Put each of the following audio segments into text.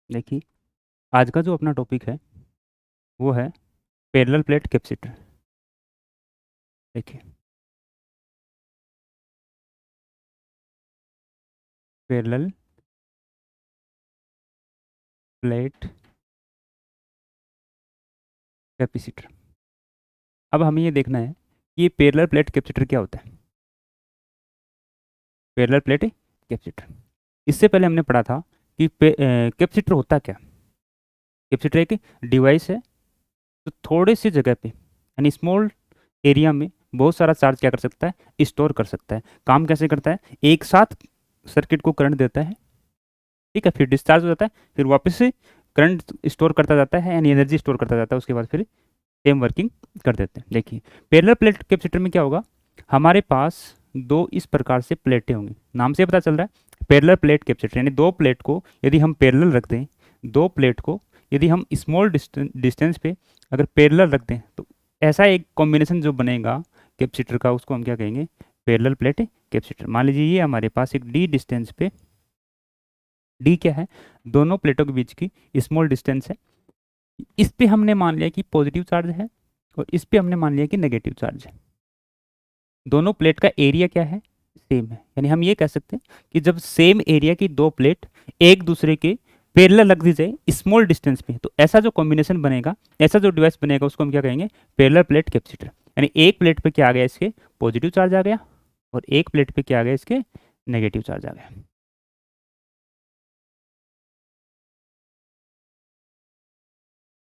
देखिए, आज का जो अपना टॉपिक है वो है पैरेलल प्लेट कैपेसिटर। देखिए, पैरेलल प्लेट कैपेसिटर। अब हमें ये देखना है कि ये पैरेलल प्लेट कैपेसिटर क्या होता है। पैरेलल प्लेट कैपेसिटर, इससे पहले हमने पढ़ा था कि कैपेसिटर होता क्या। कैपेसिटर एक डिवाइस है तो थोड़े सी जगह पे यानी स्मॉल एरिया में बहुत सारा चार्ज क्या कर सकता है, स्टोर कर सकता है। काम कैसे करता है, एक साथ सर्किट को करंट देता है, ठीक है, फिर डिस्चार्ज हो जाता है, फिर वापस से करंट स्टोर करता जाता है यानी एनर्जी स्टोर करता जाता है, उसके बाद फिर सेम वर्किंग कर देते हैं। देखिए, पैरेलल प्लेट कैपेसिटर में क्या होगा, हमारे पास दो इस प्रकार से प्लेटें होंगी। नाम से पता चल रहा है पैरेलल प्लेट कैपेसिटर, यानी दो प्लेट को यदि हम पैरेलल रख दें, दो प्लेट को यदि हम स्मॉल डिस्टेंस पे अगर पैरेलल रख दें तो ऐसा एक कॉम्बिनेशन जो बनेगा कैपेसिटर का, उसको हम क्या कहेंगे, पैरेलल प्लेट कैपेसिटर। मान लीजिए ये हमारे पास एक डी डिस्टेंस पे, डी क्या है, दोनों प्लेटों के बीच की स्मॉल डिस्टेंस है। इस पे हमने मान लिया कि पॉजिटिव चार्ज है और इस पे हमने मान लिया कि नेगेटिव चार्ज है। दोनों प्लेट का एरिया क्या है, सेम है। यानी हम ये कह सकते हैं कि जब सेम एरिया की दो प्लेट एक दूसरे के पैरेलल रख दी जाए स्मॉल डिस्टेंस पे, तो ऐसा जो कॉम्बिनेशन बनेगा, ऐसा जो डिवाइस बनेगा, उसको हम क्या कहेंगे, पैरेलल प्लेट कैपेसिटर। यानी एक प्लेट पे क्या आ गया, इसके पॉजिटिव चार्ज आ गया और एक प्लेट पे क्या आ गया, इसके नेगेटिव चार्ज आ गया।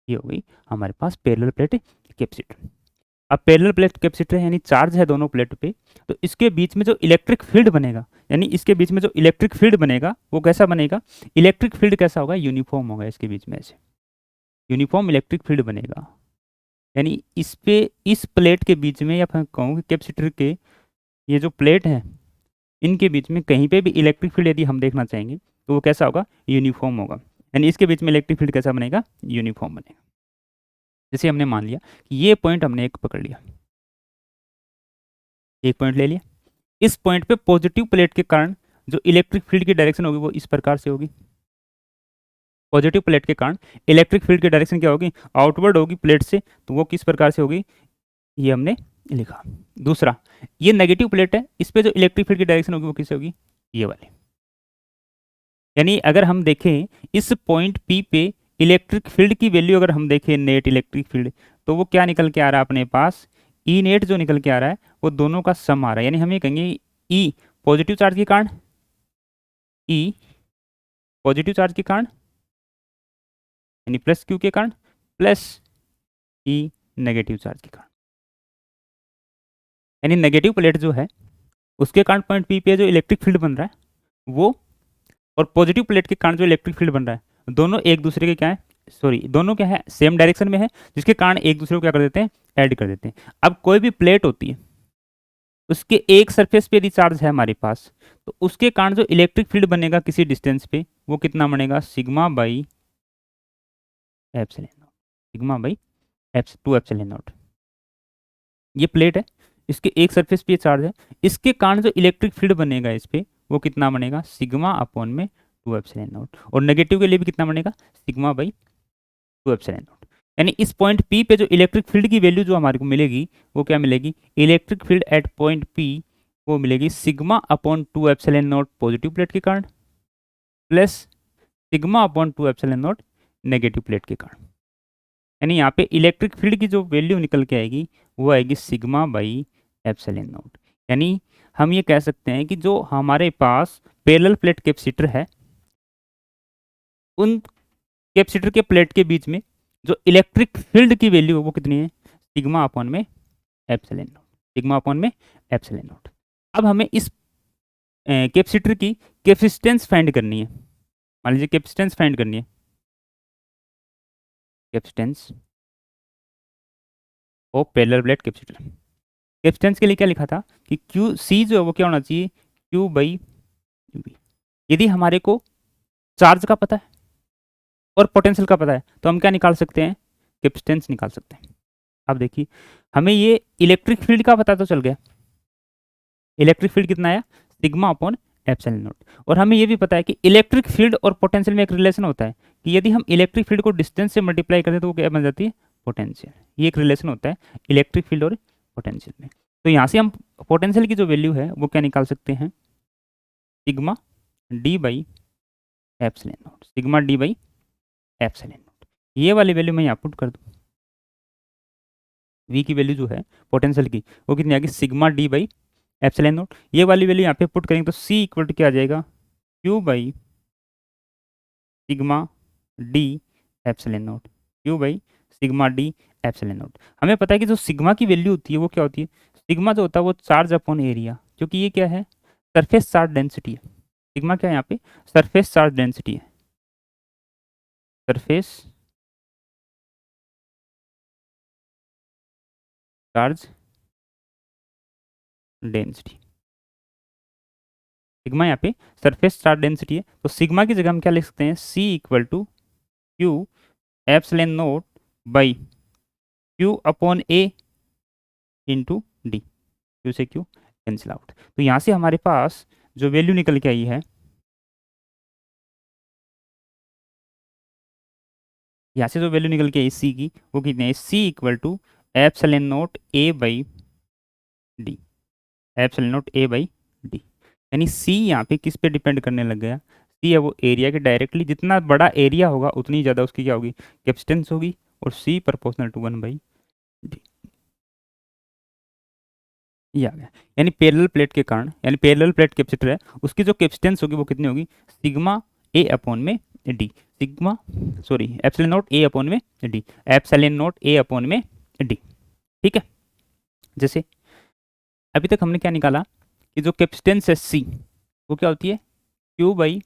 ये हो गई हमारे पास पैरेलल प्लेट कैपेसिटर। अब पैरेलल प्लेट कैपेसिटर है यानी चार्ज है दोनों प्लेट पे, तो इसके बीच में जो इलेक्ट्रिक फील्ड बनेगा, यानी इसके बीच में जो इलेक्ट्रिक फील्ड बनेगा वो कैसा बनेगा, इलेक्ट्रिक फील्ड कैसा होगा, यूनिफॉर्म होगा। इसके बीच में ऐसे यूनिफॉर्म इलेक्ट्रिक फील्ड बनेगा। यानी इस पे, इस प्लेट के बीच में, या फिर कहूँ कि कैपेसिटर के ये जो प्लेट है इनके बीच में कहीं पे भी इलेक्ट्रिक फील्ड यदि हम देखना चाहेंगे तो वो कैसा होगा, यूनिफॉर्म होगा। यानी इसके बीच में इलेक्ट्रिक फील्ड कैसा बनेगा, यूनिफॉर्म बनेगा। जैसे हमने मान लिया कि ये पॉइंट हमने एक पकड़ लिया, एक पॉइंट ले लिया, इस पॉइंट पे पॉजिटिव प्लेट के कारण जो इलेक्ट्रिक फील्ड की डायरेक्शन होगी वो इस प्रकार से होगी। पॉजिटिव प्लेट के कारण इलेक्ट्रिक फील्ड की डायरेक्शन क्या होगी, आउटवर्ड होगी प्लेट से, तो वो किस प्रकार से होगी, ये हमने लिखा। दूसरा, ये नेगेटिव प्लेट है, इस पे जो इलेक्ट्रिक फील्ड की डायरेक्शन होगी वो किससे होगी, ये वाली। यानी अगर हम देखें इस पॉइंट पी पे इलेक्ट्रिक फील्ड की वैल्यू अगर हम देखें, नेट इलेक्ट्रिक फील्ड, तो वो क्या निकल के आ रहा है अपने पास, ई नेट जो निकल के आ रहा है वो दोनों का सम आ रहा है। यानी हम ये कहेंगे ई पॉजिटिव चार्ज के कारण, ई पॉजिटिव चार्ज के कारण यानी प्लस क्यू के कारण, प्लस ई नेगेटिव चार्ज के कारण। यानी नेगेटिव प्लेट जो है उसके कारण पॉइंट पी पे जो इलेक्ट्रिक फील्ड बन रहा है वो, और पॉजिटिव प्लेट के कारण जो इलेक्ट्रिक फील्ड बन रहा है, दोनों एक दूसरे के क्या है, सॉरी दोनों क्या है, सेम डायरेक्शन में है, जिसके कारण एक दूसरे को क्या कर देते हैं, ऐड कर देते हैं। अब कोई भी प्लेट होती है उसके एक सरफेस पे यदि चार्ज है हमारे पास, तो उसके कारण जो इलेक्ट्रिक फील्ड बनेगा किसी डिस्टेंस पे वो कितना बनेगा, sigma by epsilon not, sigma by two epsilon not. ये प्लेट है, इसके एक सरफेस पे चार्ज है, इसके कारण जो इलेक्ट्रिक फील्ड बनेगा इस पे वो कितना बनेगा, सिग्मा अपॉन में टू एप्सिलॉन नॉट। और नेगेटिव के लिए भी कितना बनेगा, sigma by two epsilon not. यानी इस पॉइंट पी पे जो इलेक्ट्रिक फील्ड की वैल्यू जो हमारे को मिलेगी वो क्या मिलेगी, electric field at point P वो मिलेगी sigma upon two epsilon not positive plate के कारण, plus sigma upon two epsilon not negative plate के कारण। यानी यहाँ पे इलेक्ट्रिक फील्ड की जो वैल्यू निकल के आएगी वो आएगी सिग्मा बाई एप्सिलॉन नॉट। यानी हम ये कह सकते हैं कि जो हमारे पास पैरेलल प्लेट कैपेसिटर है, उन कैपेसिटर के प्लेट के बीच में जो इलेक्ट्रिक फील्ड की वैल्यू है वो कितनी है, सिग्मा अपॉन में एप्सिलॉन नॉट, सिग्मा अपॉन में एप्सिलॉन नॉट। अब हमें इस कैपेसिटर की कैपेसिटेंस फाइंड करनी है। मान लीजिए कैपेसिटेंस फाइंड करनी है, capacitance of parallel plate capacitor. Capacitance के लिए क्या लिखा था कि क्यू सी जो है वो क्या होना चाहिए, क्यू बाई वी। यदि हमारे को चार्ज का पता है और पोटेंशियल का पता है तो हम क्या निकाल सकते हैं, कैपेसिटेंस निकाल सकते हैं। अब देखिए, हमें ये इलेक्ट्रिक फील्ड का पता तो चल गया, इलेक्ट्रिक फील्ड कितना आया, सिग्मा अपॉन एप्सिलॉन नॉट। और हमें ये भी पता है कि इलेक्ट्रिक फील्ड और पोटेंशियल में एक रिलेशन होता है, कि यदि हम इलेक्ट्रिक फील्ड को डिस्टेंस से मल्टीप्लाई करते हैं तो वो क्या बन जाती है, पोटेंशियल। ये एक रिलेशन होता है इलेक्ट्रिक फील्ड और पोटेंशियल में। तो यहाँ से हम पोटेंशियल की जो वैल्यू है वो क्या निकाल सकते हैं, sigma D by epsilon not, sigma D by epsilon not. ये वाली वैल्यू मैं यहाँ पुट कर दूँ, वी की वैल्यू जो है पोटेंशियल की वो कितनी आ गई, sigma D by epsilon not. ये वाली वैल्यू यहाँ पे पुट करेंगे तो सी इक्वल टू क्या आ जाएगा, Q by sigma D epsilon not, Q by sigma D epsilon not. हमें पता है कि जो सिग्मा की वैल्यू होती है वो क्या होती है, सिग्मा जो होता है वो चार्ज अपॉन एरिया, क्योंकि ये क्या है, सरफेस चार्ज डेंसिटी है। सिग्मा क्या है यहाँ पे, सरफेस चार्ज डेंसिटी है, सरफेस चार्ज डेंसिटी। सिग्मा यहाँ पे सरफेस चार्ज डेंसिटी है, तो सिग्मा की जगह हम क्या लिख सकते हैं, C equal to Q epsilon naught by Q upon A into D, Q से क्यू कैंसिल आउट। तो यहाँ से हमारे पास जो वैल्यू निकल के आई है, यहाँ से जो वैल्यू निकल के आई सी की वो कितनी है, C equal to epsilon naught A by D, epsilon naught A by D. यानी सी यहाँ पे किस पे डिपेंड करने लग गया, सी है वो एरिया के डायरेक्टली, जितना बड़ा एरिया होगा उतनी ज़्यादा उसकी क्या होगी, कैपेसिटेंस होगी, और सी प्रोपोर्शनल टू 1/d। ये आ गया, यानी पैरेलल प्लेट के कारण, यानी पैरेलल प्लेट कैपेसिटर है उसकी जो कैपेसिटेंस होगी वो कितनी होगी, सिग्मा ए अपॉन में D, sigma sorry epsilon naught A upon में D, epsilon naught A upon में डी। ठीक है, जैसे अभी तक हमने क्या निकाला कि जो कैपेसिटेंस है सी वो क्या होती है, Q by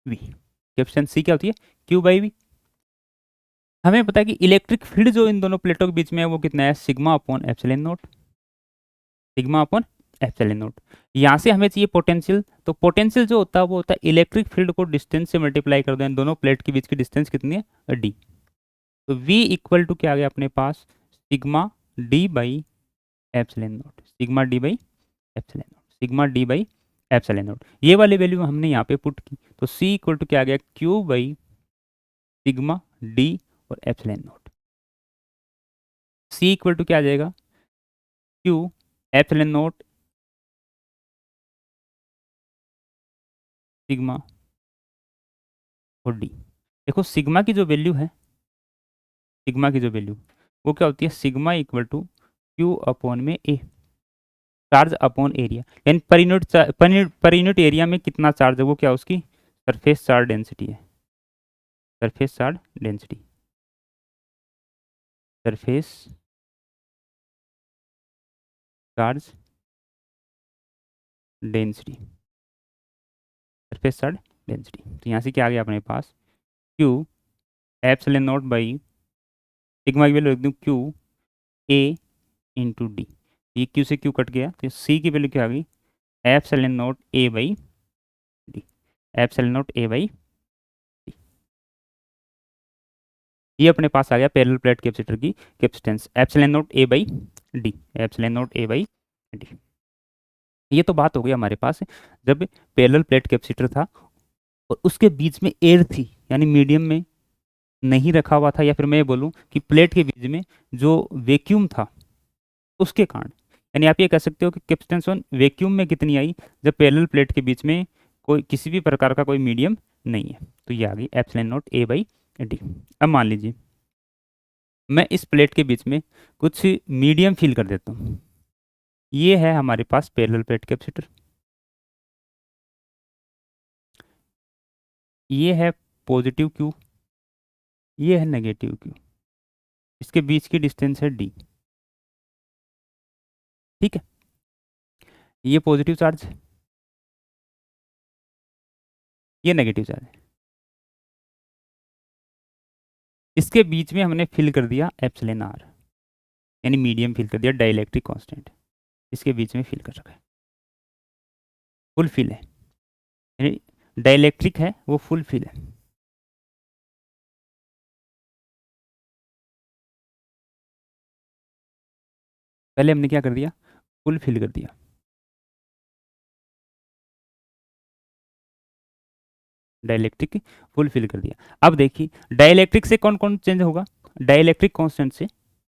V, capacitance C क्या होती है, क्यू बाई वी। हमें पता है कि इलेक्ट्रिक फील्ड जो इन दोनों प्लेटों के बीच में है वो कितना है, sigma upon epsilon naught, sigma upon epsilon note. यहाँ से हमें चाहिए पोटेंशियल, तो पोटेंशियल जो होता है वो होता है इलेक्ट्रिक फील्ड को डिस्टेंस से मल्टीप्लाई कर दो, इन दोनों प्लेट के बीच की डिस्टेंस कितनी है, डी। तो v इक्वल टू क्या आ गया अपने पास, sigma D by epsilon naught, sigma D by epsilon naught, sigma D by epsilon naught. ये वाली वैल्यू हमने यहाँ पे पुट की, तो c इक्वल टू क्या आ गया, क्यू बाई सिग्मा डी और epsilon naught. c equal to क्या आ जाएगा, क्यू एप्सिलॉन नोट सिग्मा और डी। देखो सिग्मा की जो वैल्यू है, सिग्मा की जो वैल्यू वो क्या होती है, sigma equal to Q upon में ए, चार्ज अपॉन एरिया, यानी पर यूनिट एरिया में कितना चार्ज है वो क्या, उसकी सरफेस चार्ज डेंसिटी है, surface charge density, surface charge density, surface charge density. तो यहाँ से क्या आ गया अपने पास, Q epsilon naught by sigma की वैल्यू लिख दूँ, क्यू ए इंटू डी, ये क्यू से क्यू कट गया, तो सी की वैल्यू क्या आ गई, epsilon naught A by D, epsilon naught A by D. ये अपने पास आ गया पैरेलल प्लेट कैपेसिटर की capacitance, epsilon naught A by D, epsilon naught A by D. ये तो बात हो गई हमारे पास जब पैरेलल प्लेट कैपेसिटर था और उसके बीच में एयर थी, यानी मीडियम में नहीं रखा हुआ था, या फिर मैं बोलूं कि प्लेट के बीच में जो वैक्यूम था उसके कारण, यानी आप ये कह सकते हो कि कैपेसिटेंस वन वैक्यूम में कितनी आई, जब पैरेलल प्लेट के बीच में कोई किसी भी प्रकार का कोई मीडियम नहीं है। तो ये आ गई epsilon naught A by D. अब मान लीजिए मैं इस प्लेट के बीच में कुछ मीडियम फील कर देता हूँ, ये है हमारे पास पैरेलल प्लेट कैपेसिटर, ये है पॉजिटिव क्यू, ये है नेगेटिव क्यू, इसके बीच की डिस्टेंस है डी। ठीक है, ये पॉजिटिव चार्ज है, ये नेगेटिव चार्ज है, इसके बीच में हमने फिल कर दिया एप्सिलॉन आर, यानी मीडियम फिल कर दिया, डाइलेक्ट्रिक कांस्टेंट इसके बीच में फिल कर रखा है, फुल फिल है, यानी डाइलेक्ट्रिक है वो फुल फिल है। पहले हमने क्या कर दिया, फुल फिल कर दिया, डाइलेक्ट्रिक फुलफिल कर दिया। अब देखिए डाइलेक्ट्रिक से कौन कौन चेंज होगा, डाइलेक्ट्रिक कांस्टेंट से,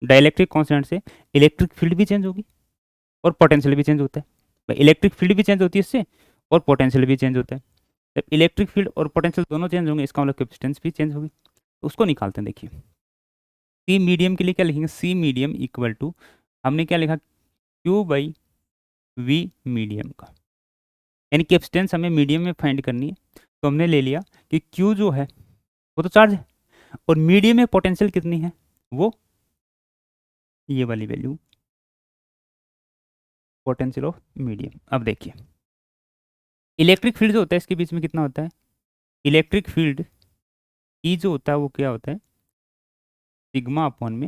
डाइलेक्ट्रिक कांस्टेंट से इलेक्ट्रिक फील्ड भी चेंज होगी और पोटेंशियल भी चेंज होता है। इलेक्ट्रिक फील्ड भी चेंज होती है इससे और पोटेंशियल भी चेंज होता है। जब इलेक्ट्रिक फील्ड और पोटेंशियल दोनों चेंज होंगे इसका मतलब कैपेसिटेंस भी चेंज होगी। तो उसको निकालते हैं। देखिए सी मीडियम के लिए क्या लिखेंगे, सी मीडियम इक्वल टू, हमने क्या लिखा, क्यू बाई वी मीडियम का, यानी कैपेसिटेंस हमें मीडियम में फाइंड करनी है। तो हमने ले लिया कि क्यू जो है वो तो चार्ज है और मीडियम में पोटेंशियल कितनी है, वो ये वाली वैल्यू पोटेंशियल ऑफ मीडियम। अब देखिए इलेक्ट्रिक फील्ड जो होता है इसके बीच में कितना होता है, इलेक्ट्रिक फील्ड ई जो होता है वो क्या होता है, सिग्मा अपॉन में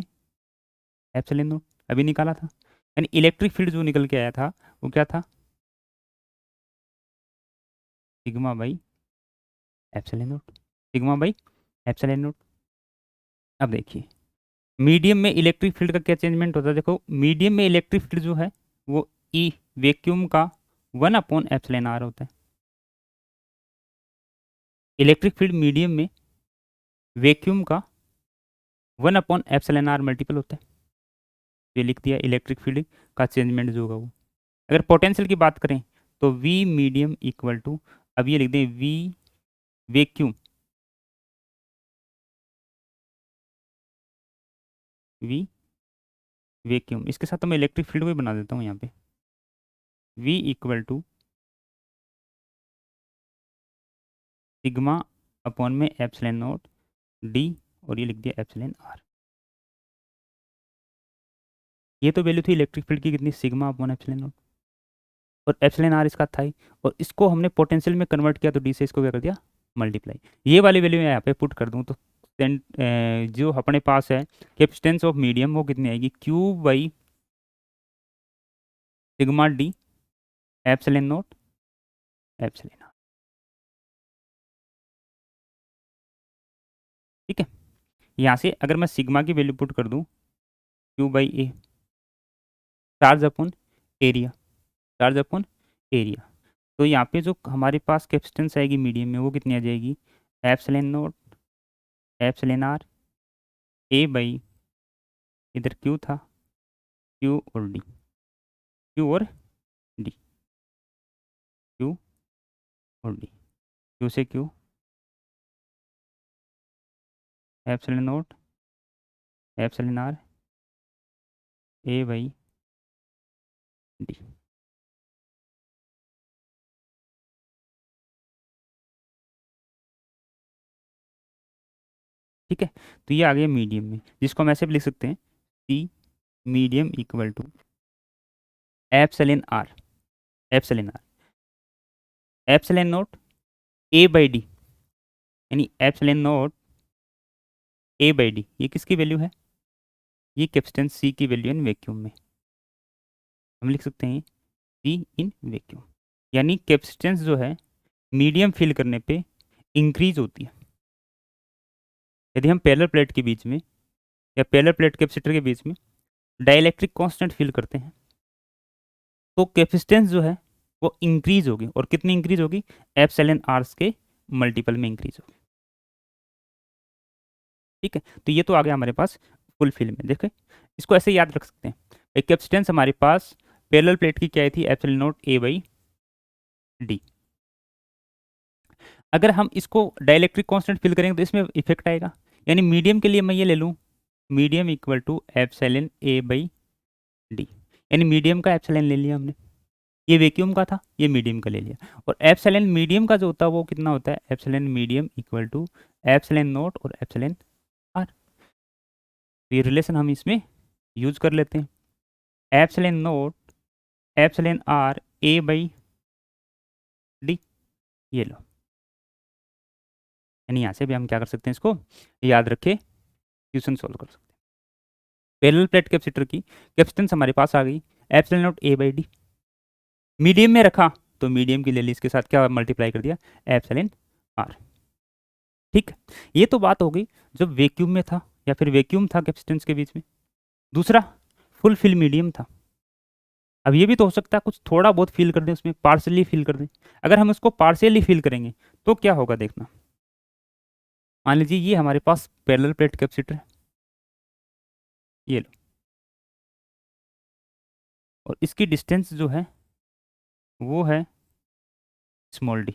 एप्सिलॉन नॉट, अभी निकाला था। यानी इलेक्ट्रिक फील्ड जो निकल के आया था वो क्या था, sigma by epsilon not, sigma by epsilon not. अब देखिए मीडियम में इलेक्ट्रिक फील्ड का क्या चेंजमेंट होता है, देखो मीडियम में इलेक्ट्रिक फील्ड जो है वो ई वैक्यूम का 1/एप्सिलॉन आर होता है। इलेक्ट्रिक फील्ड मीडियम में वैक्यूम का 1/एप्सिलॉन आर मल्टीपल होता है। ये लिख दिया इलेक्ट्रिक फील्ड का चेंजमेंट जो होगा वो। अगर पोटेंशियल की बात करें तो वी मीडियम इक्वल टू, अब ये लिख दें वी वैक्यूम, वी वैक्यूम, इसके साथ तो मैं इलेक्ट्रिक फील्ड भी बना देता हूँ यहाँ पे, V equal to sigma upon में एप्सिलॉन नॉट डी, और ये लिख दिया एप्सिलॉन आर। ये तो वैल्यू थी इलेक्ट्रिक फील्ड की कितनी, सिग्मा अपॉन एप्सिलॉन नॉट, और एप्सिलॉन आर इसका था ही, और इसको हमने पोटेंशियल में कन्वर्ट किया तो डी से इसको क्या कर दिया मल्टीप्लाई। ये वाली वैल्यू मैं यहाँ पे पुट कर दूँ तो जो अपने पास है कैपेसिटेंस ऑफ मीडियम वो कितनी आएगी, Q by sigma D epsilon naught epsilon R. ठीक है, यहाँ से अगर मैं सिग्मा की वैल्यू पुट कर दूँ, Q by A, charge upon area, charge upon area, तो यहाँ पे जो हमारे पास कैपेसिटेंस आएगी मीडियम में वो कितनी आ जाएगी, epsilon naught epsilon R A by, इधर क्यू था, क्यू और डी, क्यू और डी, क्यू और डी, क्यू से Q epsilon naught epsilon R A by D. ठीक है, तो ये आ गया मीडियम में, जिसको हम ऐसे भी लिख सकते हैं, C medium equal to epsilon R, epsilon R epsilon naught A by D, यानी epsilon naught A by D, ये किसकी वैल्यू है, ये कैपेसिटेंस सी की वैल्यू इन वैक्यूम में, हम लिख सकते हैं सी इन वैक्यूम। यानी कैपेसिटेंस जो है मीडियम फिल करने पे इंक्रीज होती है। यदि हम पैरेलल प्लेट के बीच में या पैरेलल प्लेट कैपेसिटर के बीच में डाइलेक्ट्रिक कांस्टेंट फिल करते हैं तो कैपेसिटेंस जो है वो इंक्रीज होगी, और कितनी इंक्रीज होगी, एप्सिलॉन आर्स के मल्टीपल में इंक्रीज होगी। ठीक है, तो ये तो आ गया हमारे पास फुल फिल में। देखें इसको ऐसे याद रख सकते हैं, एक कैपेसिटेंस हमारे पास पैरेलल प्लेट की क्या आई थी, epsilon naught A by D. अगर हम इसको डाइलेक्ट्रिक कांस्टेंट फिल करेंगे तो इसमें इफेक्ट आएगा, यानी मीडियम के लिए मैं ये ले लूँ, medium equal to epsilon A by D, यानी मीडियम का एप्सिलॉन ले लिया हमने, ये वैक्यूम का था, ये मीडियम का ले लिया, और एप्सिलॉन मीडियम का जो होता है वो कितना होता है, epsilon medium equal to epsilon naught और एप्सिलॉन आर। तो ये रिलेशन हम इसमें यूज कर लेते हैं, epsilon naught epsilon R A by D, ये लो। यानी यहाँ से भी हम क्या कर सकते हैं, इसको याद रखे क्वेश्चन सोल्व कर सकते हैं। पैरेलल प्लेट कैपेसिटर की कैपेसिटेंस हमारे पास आ गई epsilon naught A by D, medium में रखा तो मीडियम की ले ली, इसके साथ क्या मल्टीप्लाई कर दिया, एप्सिलॉन आर। ठीक, ये तो बात हो गई जब वैक्यूम में था या फिर वैक्यूम था कैपेसिटेंस के बीच में। दूसरा फुल फिल मीडियम था, अब ये भी तो हो सकता है कुछ थोड़ा बहुत फील कर दें उसमें, पार्शियली फील कर दें। अगर हम उसको पार्शियली फील करेंगे तो क्या होगा देखना, मान लीजिए ये हमारे पास पैरेलल प्लेट कैपेसिटर है, ये लो, और इसकी डिस्टेंस जो है वो है स्मॉल डी।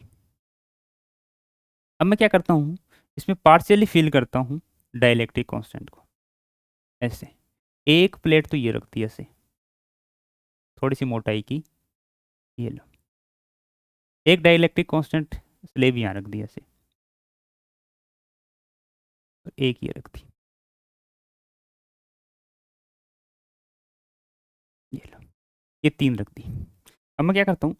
अब मैं क्या करता हूँ, इसमें पार्शियली फिल करता हूँ डाइलेक्ट्रिक कांस्टेंट को, ऐसे एक प्लेट तो ये रखती है ऐसे थोड़ी सी मोटाई की, ये लो, एक डाइलेक्ट्रिक कांस्टेंट स्लेब यहाँ रख दिया ऐसे, और एक ये रख दी, ये लो, ये तीन रख दी। अब मैं क्या करता हूँ,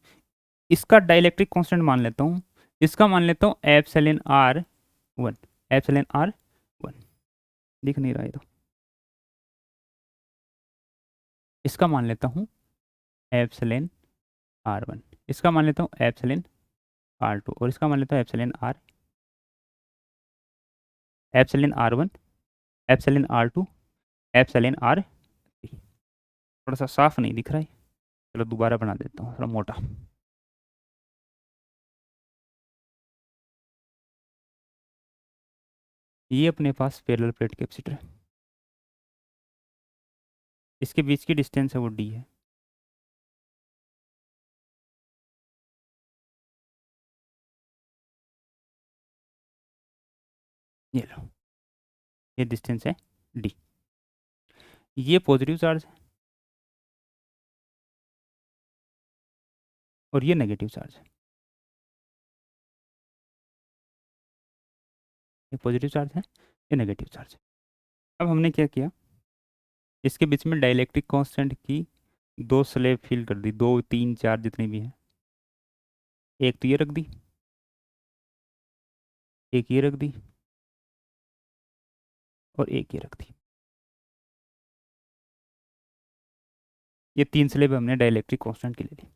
इसका डाइलेक्ट्रिक कांस्टेंट मान लेता हूँ, इसका मान लेता हूँ epsilon R one, epsilon R one, दिख नहीं रहा है तो, इसका मान लेता हूँ एप्सिलॉन आर वन, इसका मान लेता हूँ एप्सिलॉन आर टू, और इसका मान लेता हूँ epsilon R, epsilon R one, epsilon R two, epsilon R three. थोड़ा सा साफ नहीं दिख रहा है, चलो दोबारा बना देता हूँ थोड़ा मोटा। ये अपने पास पैरेलल प्लेट कैपेसिटर है, इसके बीच की डिस्टेंस है वो डी है, ये लो, ये डिस्टेंस है डी, ये पॉजिटिव चार्ज है और ये नेगेटिव चार्ज है, ये पॉजिटिव चार्ज है, ये नेगेटिव चार्ज है। अब हमने क्या किया, इसके बीच में डाइलेक्ट्रिक कांस्टेंट की दो स्लेब फिल कर दी, दो तीन चार जितनी भी हैं, एक तो ये रख दी, एक ये रख दी, और एक ये रख दी। ये तीन स्लेब हमने डाइलेक्ट्रिक कांस्टेंट की ले ली।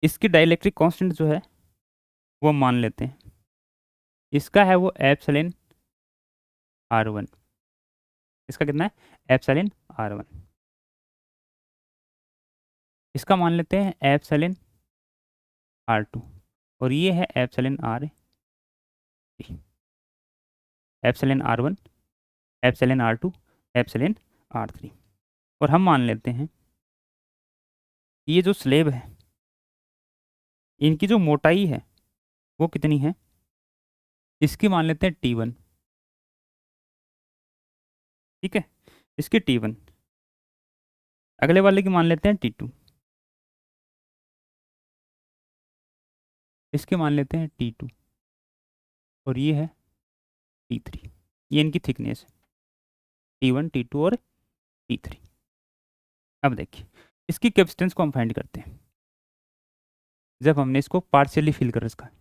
इसकी डाइलेक्ट्रिक कांस्टेंट जो है वो मान लेते हैं, इसका है वो एप्सिलॉन आर वन, इसका कितना है एप्सिलॉन आर वन, इसका मान लेते हैं एप्सिलॉन आर टू, और ये है epsilon R three, epsilon R one, epsilon R two, epsilon R three. और हम मान लेते हैं ये जो स्लेब है इनकी जो मोटाई है वो कितनी है, इसकी मान लेते हैं टी वन, ठीक है, इसकी टी वन, अगले वाले की मान लेते हैं टी टू, इसके मान लेते हैं टी टू, और ये है टी थ्री, ये इनकी थिकनेस है टी वन, टी टू और टी थ्री। अब देखिए इसकी कैपेसिटेंस को हम फाइंड करते हैं, जब हमने इसको पार्शियली फिल कर रखा है,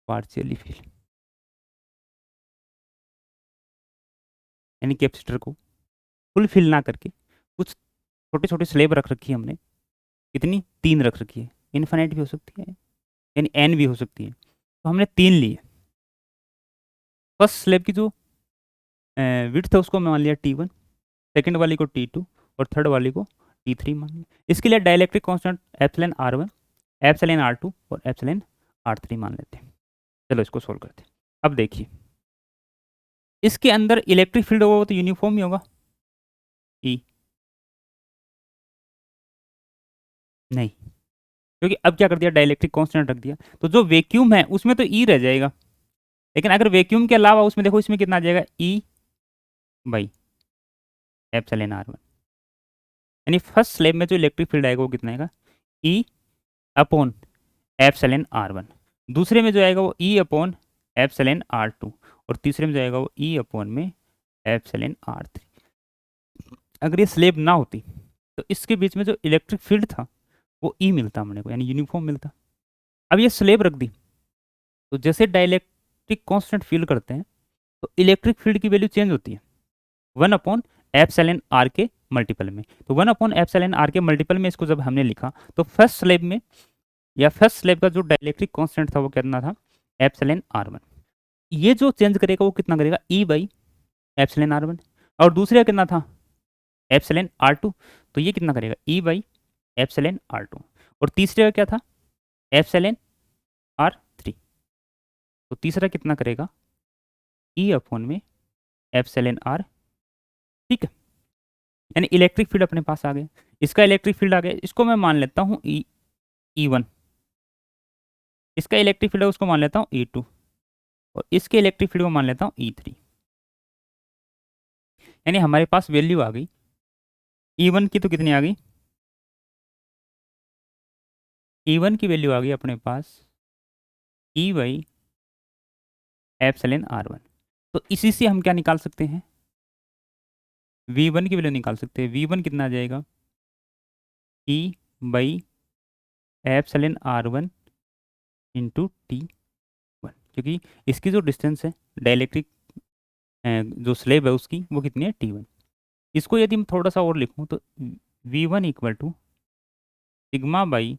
पार्शियली फिल यानी कैपेसिटर को फुल फिल ना करके कुछ छोटे छोटे स्लेब रख रखी है हमने, कितनी तीन रख रखी है, इन्फिनिट भी हो सकती है यानी एन भी हो सकती है, तो हमने तीन ली है। फर्स्ट स्लेब की जो विड्थ है उसको मान लिया टी वन, सेकेंड वाली को टी टू, और थर्ड वाली को टी थ्री मान लिया। इसके लिए dielectric constant epsilon R one, epsilon R two और एप्सिलॉन आर थ्री मान लेते हैं। चलो इसको सोल्व करते हैं। अब देखिए इसके अंदर इलेक्ट्रिक फील्ड होगा तो यूनिफॉर्म ही होगा, ई नहीं, क्योंकि अब क्या कर दिया डाइलेक्ट्रिक कांस्टेंट रख दिया, तो जो वैक्यूम है उसमें तो ई रह जाएगा, लेकिन अगर वैक्यूम के अलावा उसमें देखो इसमें कितना आ जाएगा E by epsilon R one, यानी फर्स्ट स्लेब में जो इलेक्ट्रिक फील्ड आएगा वो कितना आएगा E upon epsilon R one, दूसरे में जो आएगा वो E upon epsilon R two, और तीसरे में जो आएगा वो ई अपॉन में एप्सिलॉन आर थ्री। अगर ये स्लेब ना होती तो इसके बीच में जो इलेक्ट्रिक फील्ड था वो ई मिलता हमने को, यानी यूनिफॉर्म मिलता। अब ये स्लेब रख दी, तो जैसे डाइलेक्ट्रिक कांस्टेंट फील करते हैं तो इलेक्ट्रिक फील्ड की वैल्यू चेंज होती है वन अपॉन एप्सिलॉन आर के मल्टीपल में। तो वन अपॉन एप्सिलॉन आर के मल्टीपल में इसको जब हमने लिखा तो फर्स्ट स्लेब में या फर्स्ट स्लेब का जो डाइलेक्ट्रिक कांस्टेंट था वो कितना था एप्सिलॉन आर वन, ये जो चेंज करेगा वो कितना करेगा ई बाई एप्सिलॉन आर वन, और दूसरे का कितना था एप्सिलॉन आर टू, तो ये कितना करेगा ई बाई एप्सिलॉन R2। और तीसरे का क्या था, एप्सिलॉन R3। तो तीसरा कितना करेगा, ई अपॉन में एप्सिलॉन R। ठीक है, यानी इलेक्ट्रिक फील्ड अपने पास आ गया, इसका इलेक्ट्रिक फील्ड आ गया, इसको मैं मान लेता हूँ E1, इसका इलेक्ट्रिक फील्ड है उसको मान लेता हूँ E2, और इसके इलेक्ट्रिक फील्ड को मान लेता हूँ E3। यानी हमारे पास वैल्यू आ गई E1 की, तो कितनी आ गई, E1 की वैल्यू आ गई अपने पास ई बाई एप्सिलॉन R1। तो इसी से हम क्या निकाल सकते हैं, V1 की वैल्यू निकाल सकते हैं। V1 कितना आ जाएगा, E by epsilon R1 into T1, क्योंकि इसकी जो डिस्टेंस है डाइलेक्ट्रिक जो स्लेब है उसकी, वो कितनी है, T1। इसको यदि मैं थोड़ा सा और लिखूं तो V1 equal to sigma by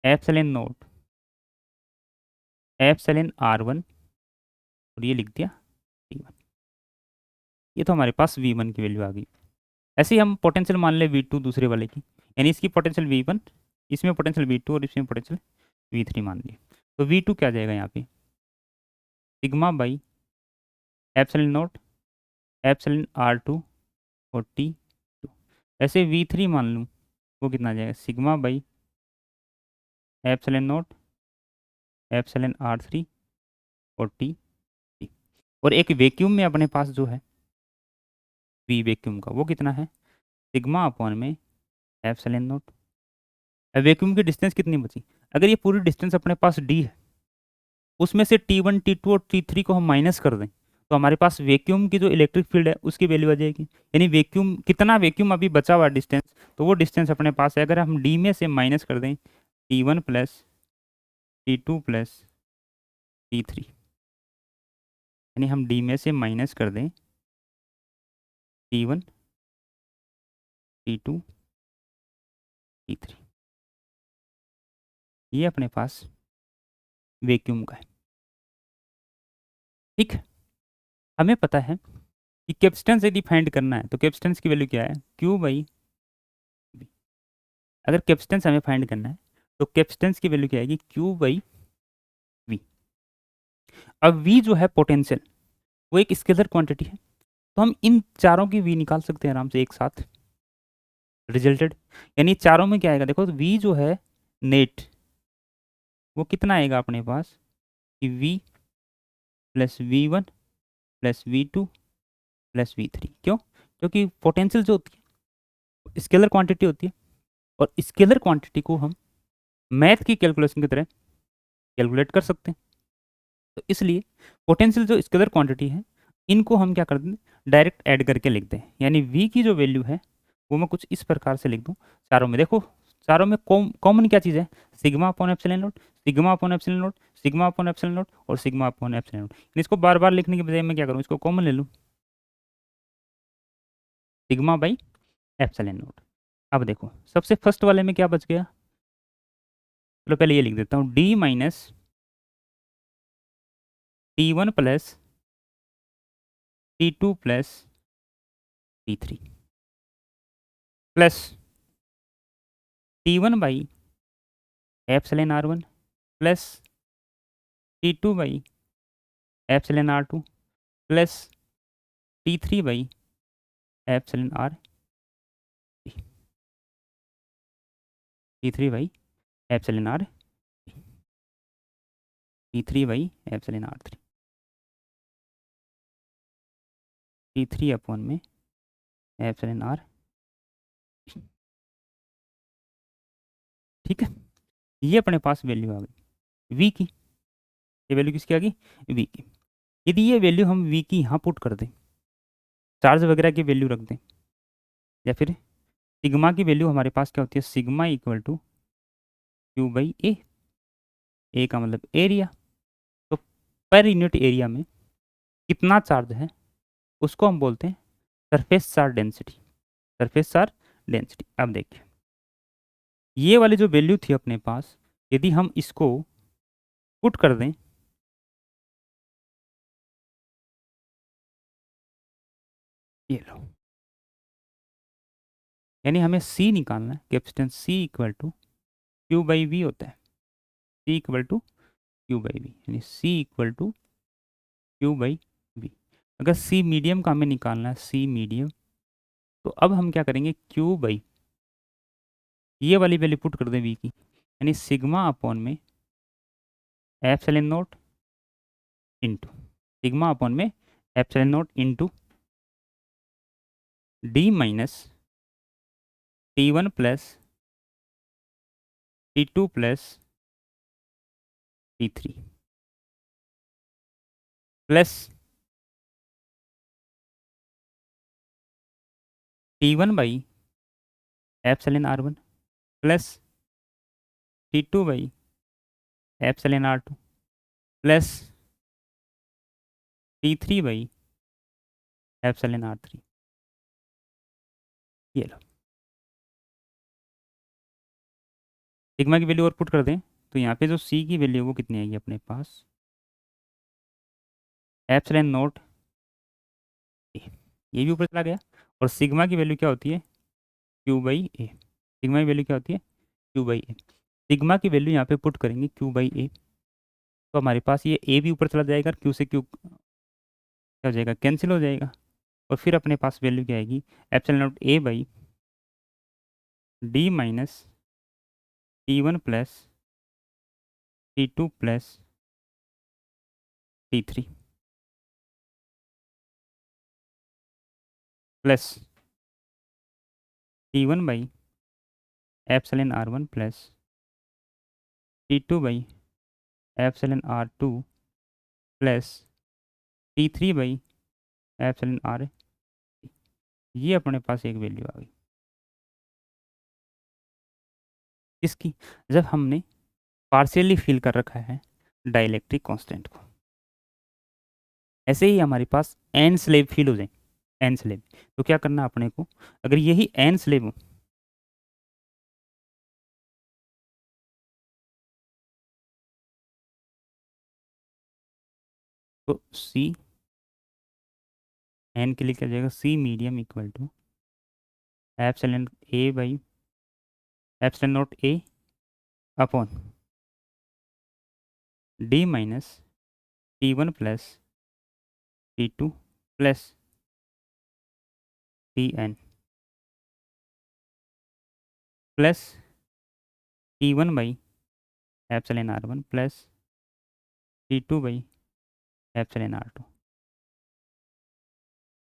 epsilon naught epsilon R1, और ये लिख दिया T1। ये तो हमारे पास V1 की वैल्यू आ गई। ऐसे ही हम पोटेंशियल मान ले V2 दूसरे वाले की, यानी इसकी पोटेंशियल V1, इसमें पोटेंशियल V2 और इसमें पोटेंशियल V3 मान लिए। तो V2 क्या आ जाएगा यहाँ पे, sigma by epsilon naught epsilon R2 और T2। ऐसे V3 मान लूँ, वो कितना आ जाएगा, sigma by epsilon naught epsilon R3 और T। और एक वैक्यूम में अपने पास जो है V वैक्यूम का, वो कितना है, सिग्मा अपॉन में एप्सिलॉन नोट। वैक्यूम की डिस्टेंस कितनी बची, अगर ये पूरी डिस्टेंस अपने पास D है, उसमें से T1 T2 और T3 को हम माइनस कर दें, तो हमारे पास वैक्यूम की जो इलेक्ट्रिक फील्ड है उसकी वैल्यू आ जाएगी। यानी वैक्यूम कितना, वैक्यूम अभी बचा हुआ डिस्टेंस, तो वो डिस्टेंस अपने पास है, अगर हम D में से माइनस कर दें T1 plus T2 plus T3, यानी हम D में से माइनस कर दें T1 T2 T3, ये अपने पास वैक्यूम का है। ठीक है, हमें पता है कि कैपेसिटेंस यदि फाइंड करना है तो कैपेसिटेंस की वैल्यू क्या है, Q बाई V। अगर कैपेसिटेंस हमें फाइंड करना है तो कैपेसिटेंस की वैल्यू क्या आएगी, Q बाई V। अब V जो है पोटेंशियल, वो एक स्केलर क्वांटिटी है, तो हम इन चारों की V निकाल सकते हैं आराम से एक साथ, रिजल्टेड। यानी चारों में क्या आएगा, देखो तो V जो है नेट, वो कितना आएगा अपने पास, कि V plus V1 plus V2 plus V3। क्यों, क्योंकि पोटेंशियल जो होती है स्केलर क्वांटिटी होती है, और स्केलर क्वांटिटी को हम मैथ की कैलकुलेशन की तरह कैलकुलेट कर सकते हैं। तो इसलिए पोटेंशियल जो स्केलर क्वांटिटी है, इनको हम क्या कर दें, डायरेक्ट ऐड करके लिख दें। यानी V की जो वैल्यू है वो मैं कुछ इस प्रकार से लिख दूं, चारों में देखो, चारों में कॉमन क्या चीज़ है, sigma upon epsilon naught, sigma upon epsilon naught, sigma upon epsilon note और सिग्मा अपॉन एप्सिलॉन नोट। इसको बार बार लिखने के बजाय मैं क्या करूँ, इसको कॉमन ले लूँ, सिग्मा बाई एप्सिलॉन नोट। अब देखो सबसे फर्स्ट वाले में क्या बच गया, चलो पहले ये लिख देता हूँ, D minus T1 plus T2 plus T3 plus T1 by epsilon R1 plus T2 by epsilon R2 plus T3 by epsilon R, T3 by epsilon R, T3 by epsilon R3, T3 upon में epsilon R। ठीक है, ये अपने पास value आ गई V की, ये value किसकी आ गई, V की। यदि ये वैल्यू हम V की यहाँ पुट कर दें, चार्ज वगैरह की वैल्यू रख दें, या फिर सिग्मा की वैल्यू हमारे पास क्या होती है, sigma equal to Q by A का मतलब एरिया। तो पर यूनिट एरिया में कितना चार्ज है उसको हम बोलते हैं surface charge density, surface charge density. अब देखिए ये वाली जो वैल्यू थी अपने पास, यदि हम इसको पुट कर दें, ये लो, यानी हमें सी निकालना है, capacitance C equal to Q by V होता है, C equal to Q by V, यानी C equal to Q by V. अगर सी मीडियम का हमें निकालना है, सी मीडियम, तो अब हम क्या करेंगे, क्यू बाई ये वाली वैल्यू पुट कर दें वी की, यानी सिग्मा अपॉन में epsilon naught into sigma upon में epsilon naught into D minus T one plus T two plus T three plus T one by epsilon R one plus T two by epsilon R two plus T three by epsilon R three. ये लो, sigma की value और put कर दें, तो यहाँ पे जो सी की वैल्यू है वो कितनी आएगी अपने पास, एप्सिलॉन नॉट ए, ये भी ऊपर चला गया। और सिग्मा की वैल्यू क्या होती है, क्यू बाई ए, सिग्मा की वैल्यू क्या होती है, क्यू बाई ए। सिग्मा की वैल्यू यहाँ पे पुट करेंगे क्यू बाई ए, तो हमारे पास ये ए भी ऊपर चला जाएगा, क्यू से क्यू क्या हो जाएगा, कैंसिल हो जाएगा। और फिर अपने पास वैल्यू क्या आएगी, epsilon naught A by D minus T one plus T two plus T three plus T one by epsilon R one plus T two by epsilon R two plus T three by epsilon R. ये अपने पास एक value आ गई इसकी, जब हमने partially fill कर रखा है डाइलेक्ट्रिक कांस्टेंट को। ऐसे ही हमारे पास एन स्लेब फिल हो जाए, एन स्लेब, तो क्या करना अपने को, अगर यही एन स्लेब हो तो सी एन के लिए क्या हो जाएगा, C medium equal to epsilon A by epsilon naught A upon D minus T one plus T two plus T N plus T one by epsilon R one plus T two by epsilon R two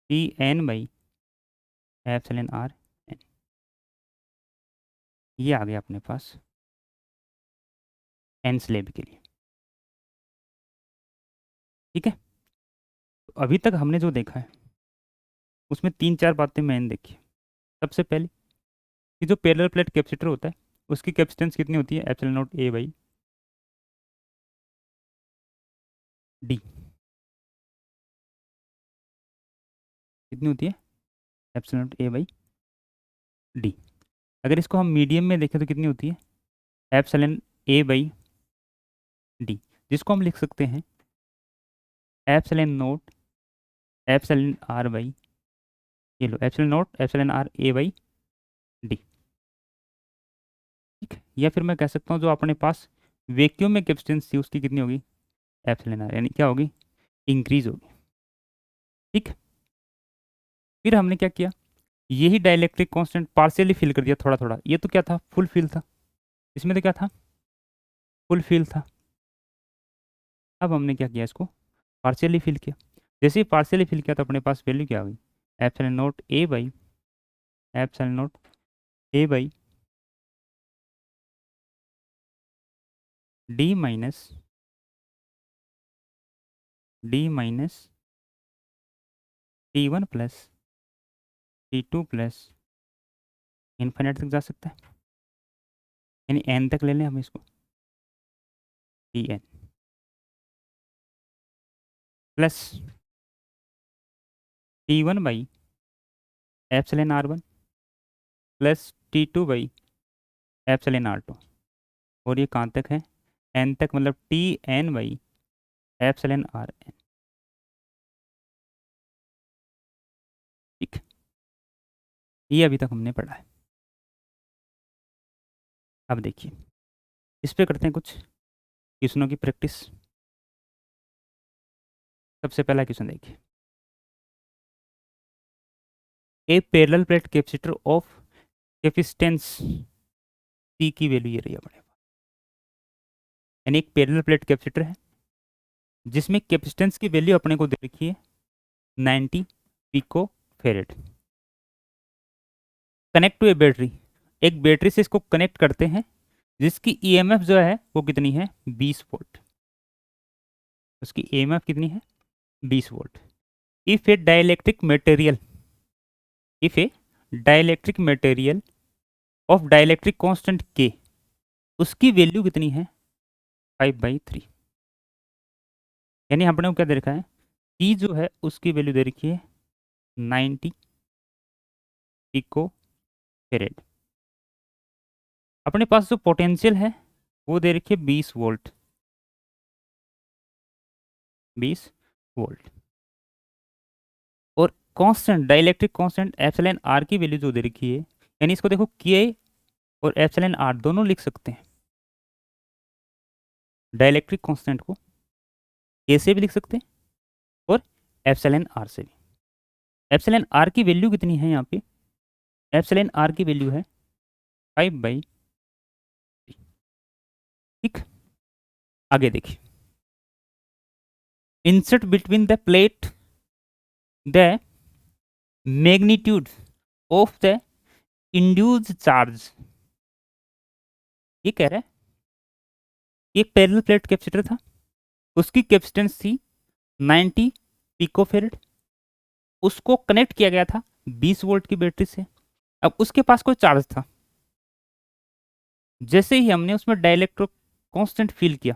T N by epsilon R N. ये आ गया अपने पास N slab के लिए। ठीक है, तो अभी तक हमने जो देखा है उसमें तीन चार बातें मैंने देखी। सबसे पहले कि जो पैरेलल प्लेट कैपेसिटर होता है उसकी कैपेसिटेंस कितनी होती है, epsilon naught A by D, कितनी होती है, epsilon naught A by D. अगर इसको हम मीडियम में देखें तो कितनी होती है, एप्सिलॉन ए बाई डी, जिसको हम लिख सकते हैं epsilon naught epsilon R by, ये लो epsilon naught epsilon R A by D. ठीक है, या फिर मैं कह सकता हूँ जो अपने पास वैक्यूम में कैपेसिटेंस थी उसकी कितनी होगी, एप्सिलॉन आर, यानी क्या होगी, इंक्रीज होगी। ठीक, फिर हमने क्या किया, यही डाइलेक्ट्रिक कांस्टेंट पार्शियली फिल कर दिया थोड़ा थोड़ा, ये तो क्या था, फुल फिल था, इसमें तो क्या था, फुल फिल था। अब हमने क्या किया, इसको पार्शियली फिल किया। जैसे ही पार्शियली फिल किया तो अपने पास वैल्यू क्या आ गई, epsilon naught A by epsilon naught A by D minus T one plus T two plus infinite तक जा सकता है, यानी एन तक ले लें हम इसको, T N plus T one by epsilon R one plus T two by epsilon R two. और ये कहाँ तक है, एन तक, मतलब T N by epsilon R N. ठीक, ये अभी तक हमने पढ़ा है। अब देखिए, इस पे करते हैं कुछ क्वेश्चनों की प्रैक्टिस। सबसे पहला क्वेश्चन देखिए, a parallel plate capacitor of capacitance C की वैल्यू ये रही है अपने पास। यानी एक पैरेलल प्लेट कैपेसिटर है जिसमें कैपेसिटेंस की वैल्यू अपने को दे रखी है 90 pico farad. Connect to a battery, एक बैटरी से इसको कनेक्ट करते हैं जिसकी ईएमएफ जो है वो कितनी है 20 वोल्ट। उसकी ईएमएफ कितनी है 20 volt. If A dielectric material, if A dielectric material of dielectric constant के, उसकी वैल्यू कितनी है 5/3। यानी हमने को क्या दे रखा है, ई जो है उसकी वैल्यू दे रखी है 90 पिको फेरेड। अपने पास जो पोटेंशियल है वो दे रखी है 20 वोल्ट, 20 वोल्ट। और constant, dielectric constant epsilon R की वैल्यू जो दे रखी है, यानी इसको देखो के और एप्सिलॉन आर दोनों लिख सकते हैं। डाइलेक्ट्रिक कांस्टेंट को के से भी लिख सकते हैं और एप्सिलॉन आर से भी। एप्सिलॉन आर की वैल्यू कितनी है यहाँ पे, एप्सिलॉन आर की वैल्यू है 5/3। ठीक, आगे देखिए, insert between the plate the magnitude of the induced charge. ये कह रहा है एक पैरेलल प्लेट कैपेसिटर था, उसकी कैपेसिटेंस थी 90 पिकोफेरेड। उसको कनेक्ट किया गया था 20 वोल्ट की बैटरी से। अब उसके पास कोई चार्ज था, जैसे ही हमने उसमें डाइलेक्ट्रिक कांस्टेंट फील किया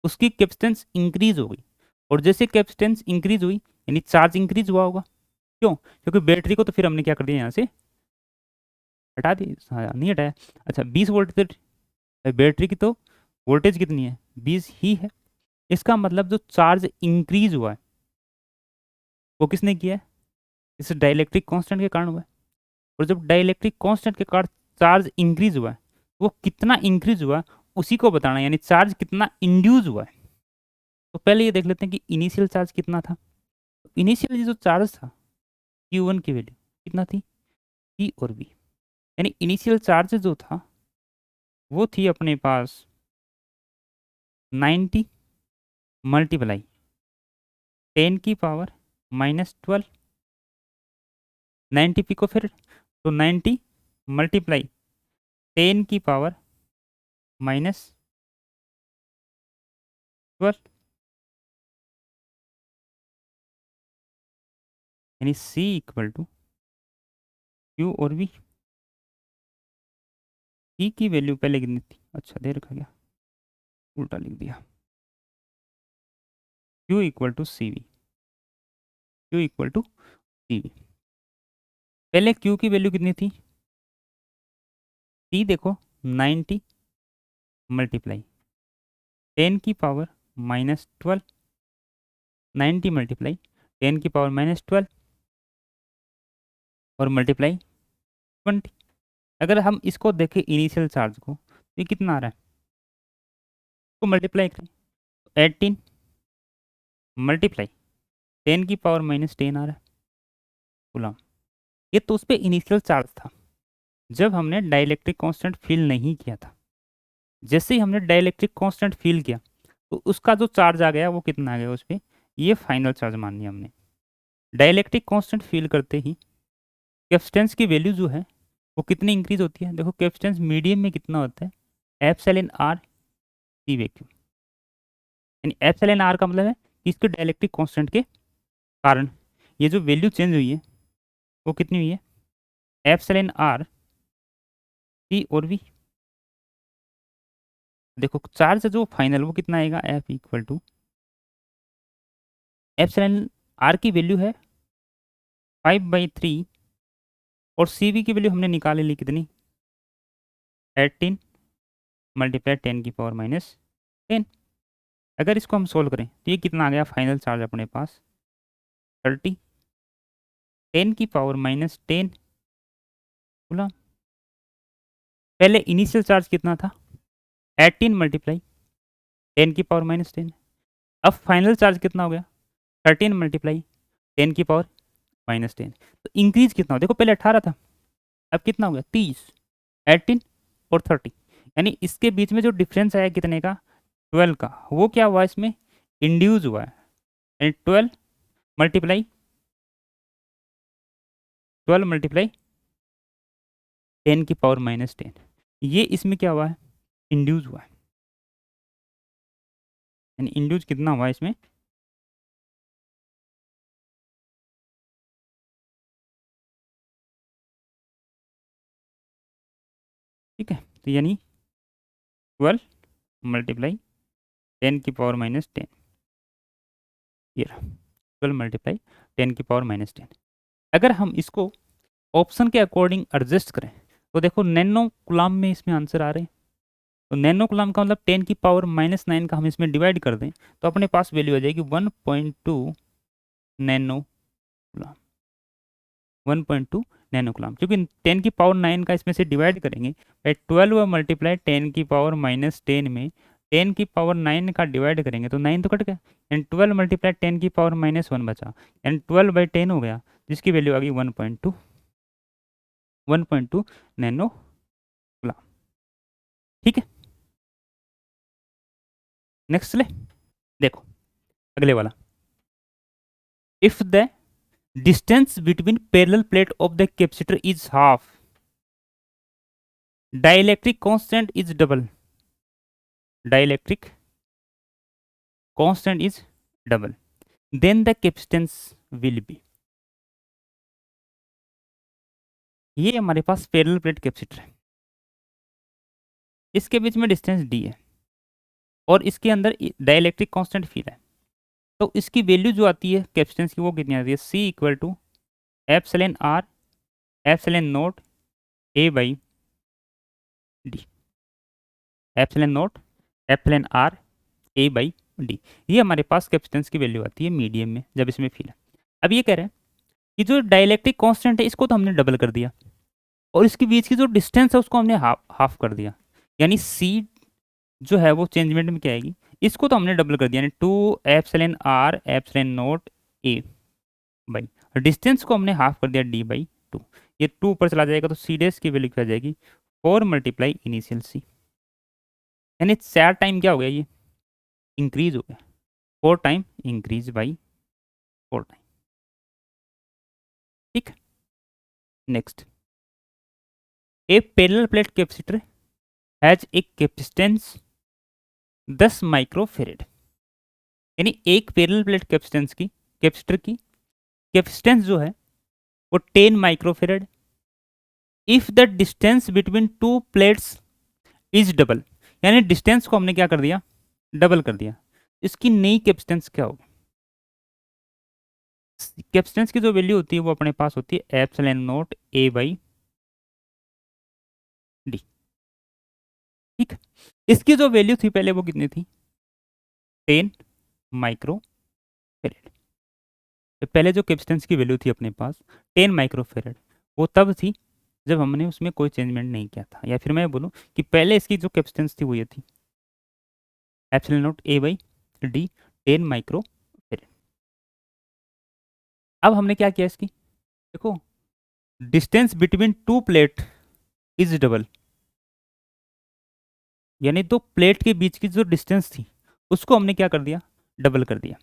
उसकी कैपेसिटेंस इंक्रीज हो गई। और जैसे कैपेसिटेंस इंक्रीज हुई यानी चार्ज इंक्रीज हुआ होगा। क्यों, क्योंकि बैटरी को तो फिर हमने क्या कर दिया, यहाँ से हटा दिया। हाँ नहीं हटाया। अच्छा 20 वोल्ट से बैटरी की तो वोल्टेज कितनी है 20 ही है। इसका मतलब जो चार्ज इंक्रीज हुआ है वो किसने किया है, इस डाइलेक्ट्रिक कांस्टेंट के कारण हुआ है। और जब डाइलेक्ट्रिक कांस्टेंट के कारण चार्ज इंक्रीज हुआ है, वो कितना इंक्रीज हुआ उसी को बताना है, यानी चार्ज कितना इंड्यूस हुआ है। तो पहले ये देख लेते हैं कि इनिशियल चार्ज कितना था। इनिशियल जो चार्ज था Q1 की वैल्यू कितना थी, P और V। यानी इनिशियल चार्ज जो था वो थी अपने पास 90 मल्टीप्लाई 10⁻⁻12 90 पिको फिर, तो 90 मल्टीप्लाई 10⁻⁻12, यानी C इक्वल टू Q और V। C की वैल्यू पहले कितनी थी, अच्छा दे रखा गया, उल्टा लिख दिया। Q equal to C V, Q equal to C V. पहले Q की वैल्यू कितनी थी, C देखो 90 मल्टीप्लाई 10⁻⁻12, 90 मल्टीप्लाई 10⁻⁻12 और मल्टीप्लाई 20। अगर हम इसको देखें इनिशियल चार्ज को, ये कितना आ रहा है, तो मल्टीप्लाई करें 18 मल्टीप्लाई 10⁻⁻10 आ रहा है गुलाम। ये तो उस पर इनिशियल चार्ज था जब हमने डाइलेक्ट्रिक कांस्टेंट फील नहीं किया था। जैसे ही हमने डाइलेक्ट्रिक कांस्टेंट फील किया तो उसका जो चार्ज आ गया वो कितना आ गया उस पर, ये फाइनल चार्ज मान लिया हमने। डाइलेक्ट्रिक कांस्टेंट फील करते ही कैपेसिटेंस की वैल्यू जो है वो कितनी इंक्रीज होती है। देखो कैपेसिटेंस मीडियम में कितना होता है, एप्सिलॉन आर सी वैक्यूम। यानी एप्सिलॉन आर का मतलब है कि इसके डाइलेक्ट्रिक कांस्टेंट के कारण ये जो वैल्यू चेंज हुई है वो कितनी हुई है, एप्सिलॉन आर सी और वी। देखो चार्ज जो फाइनल वो कितना आएगा, F equal to epsilon R की वैल्यू है 5/3 और सी वी की वैल्यू हमने निकाल ली कितनी, 18 मल्टीप्लाई 10⁻⁻10। अगर इसको हम सोल्व करें तो ये कितना आ गया फाइनल चार्ज अपने पास 30 10⁻⁻10 बोला। पहले इनिशियल चार्ज कितना था, 18 मल्टीप्लाई 10 की पावर -10। अब फाइनल चार्ज कितना हो गया, 13 मल्टीप्लाई 10 की पावर -10। तो इंक्रीज कितना हो, देखो पहले 18 था, अब कितना हो गया 30, 18 और 30, यानी इसके बीच में जो डिफरेंस आया कितने का, 12 का, वो क्या हुआ इसमें, इंड्यूस हुआ है। यानी 12 मल्टीप्लाई 10 की पावर -10, ये इसमें क्या हुआ है, इंड्यूस हुआ है। यानी इंड्यूस कितना हुआ इसमें, ठीक है। तो यानी 12 मल्टीप्लाई 10 की पावर -10, ये रहा 12 मल्टीप्लाई 10 की पावर -10। अगर हम इसको ऑप्शन के अकॉर्डिंग एडजस्ट करें तो देखो नैनो कुलाम में इसमें आंसर आ रहे हैं। तो नैनो कुलाम का मतलब 10 की पावर -9 का हम इसमें डिवाइड कर दें तो अपने पास वैल्यू आ जाएगी 1.2 नैनो कुलाम, 1.2 नैनो कुलाम। क्योंकि 10 की पावर 9 का इसमें से डिवाइड करेंगे बाई 12 मल्टीप्लाई 10 की पावर -10 में 10 की पावर 9 का डिवाइड करेंगे तो 9 तो कट गया, एंड 12 मल्टीप्लाई 10 की पावर -1 बचा, एंड 12/10 हो गया, जिसकी वैल्यू आ गई 1.2 नैनो कुलाम। ठीक है, नेक्स्ट ले, देखो अगले वाला, if the distance between parallel plate of the capacitor is half, dielectric constant is double, dielectric constant is double, then the capacitance will be. ये हमारे पास पैरेलल प्लेट कैपेसिटर है, इसके बीच में डिस्टेंस डी है और इसके अंदर डाइलेक्ट्रिक कांस्टेंट फील है। तो इसकी वैल्यू जो आती है कैपेसिटेंस की वो कितनी आती है, C equal to epsilon R epsilon naught A by D, epsilon naught epsilon R A by D. ये हमारे पास कैपेसिटेंस की वैल्यू आती है मीडियम में जब इसमें फील है। अब ये कह रहे हैं कि जो डाइलेक्ट्रिक कांस्टेंट है इसको तो हमने डबल कर दिया और इसके बीच की जो डिस्टेंस है उसको हमने हाफ कर दिया, यानी सी जो है वो चेंजमेंट में क्या आएगी, इसको तो हमने डबल कर दिया, यानी 2 epsilon naught A by distance को हमने हाफ कर दिया d/2। ये 2 ऊपर चला जाएगा तो सी डेस की वैल्यू क्या आ जाएगी 4 मल्टीप्लाई इनिशियल सी, यानी 4 टाइम क्या हो गया, ये इंक्रीज हो गया, 4 टाइम इंक्रीज बाई 4 टाइम। ठीक, next, A parallel plate capacitor has a capacitance 10 microfarad, यानी एक पैरेलल प्लेट कैपेसिटेंस की कैपेसिटर की कैपेसिटेंस जो है वो 10 microfarad if the distance between to plates is double, यानी डिस्टेंस को हमने क्या कर दिया, डबल कर दिया। इसकी नई कैपेसिटेंस क्या होगी, कैपेसिटेंस की जो वैल्यू होती है वो अपने पास होती है epsilon naught A by D. ठीक, इसकी जो वैल्यू थी पहले वो कितनी थी, 10 माइक्रो फेरेड। तो पहले जो कैपेसिटेंस की वैल्यू थी अपने पास 10 माइक्रो फेरेड, वो तब थी जब हमने उसमें कोई चेंजमेंट नहीं किया था, या फिर मैं बोलूँ कि पहले इसकी जो कैपेसिटेंस थी वो ये थी epsilon naught A by D 10 micro farad. अब हमने क्या किया इसकी, देखो distance between two plate is double, यानी दो प्लेट के बीच की जो डिस्टेंस थी उसको हमने क्या कर दिया, डबल कर दिया।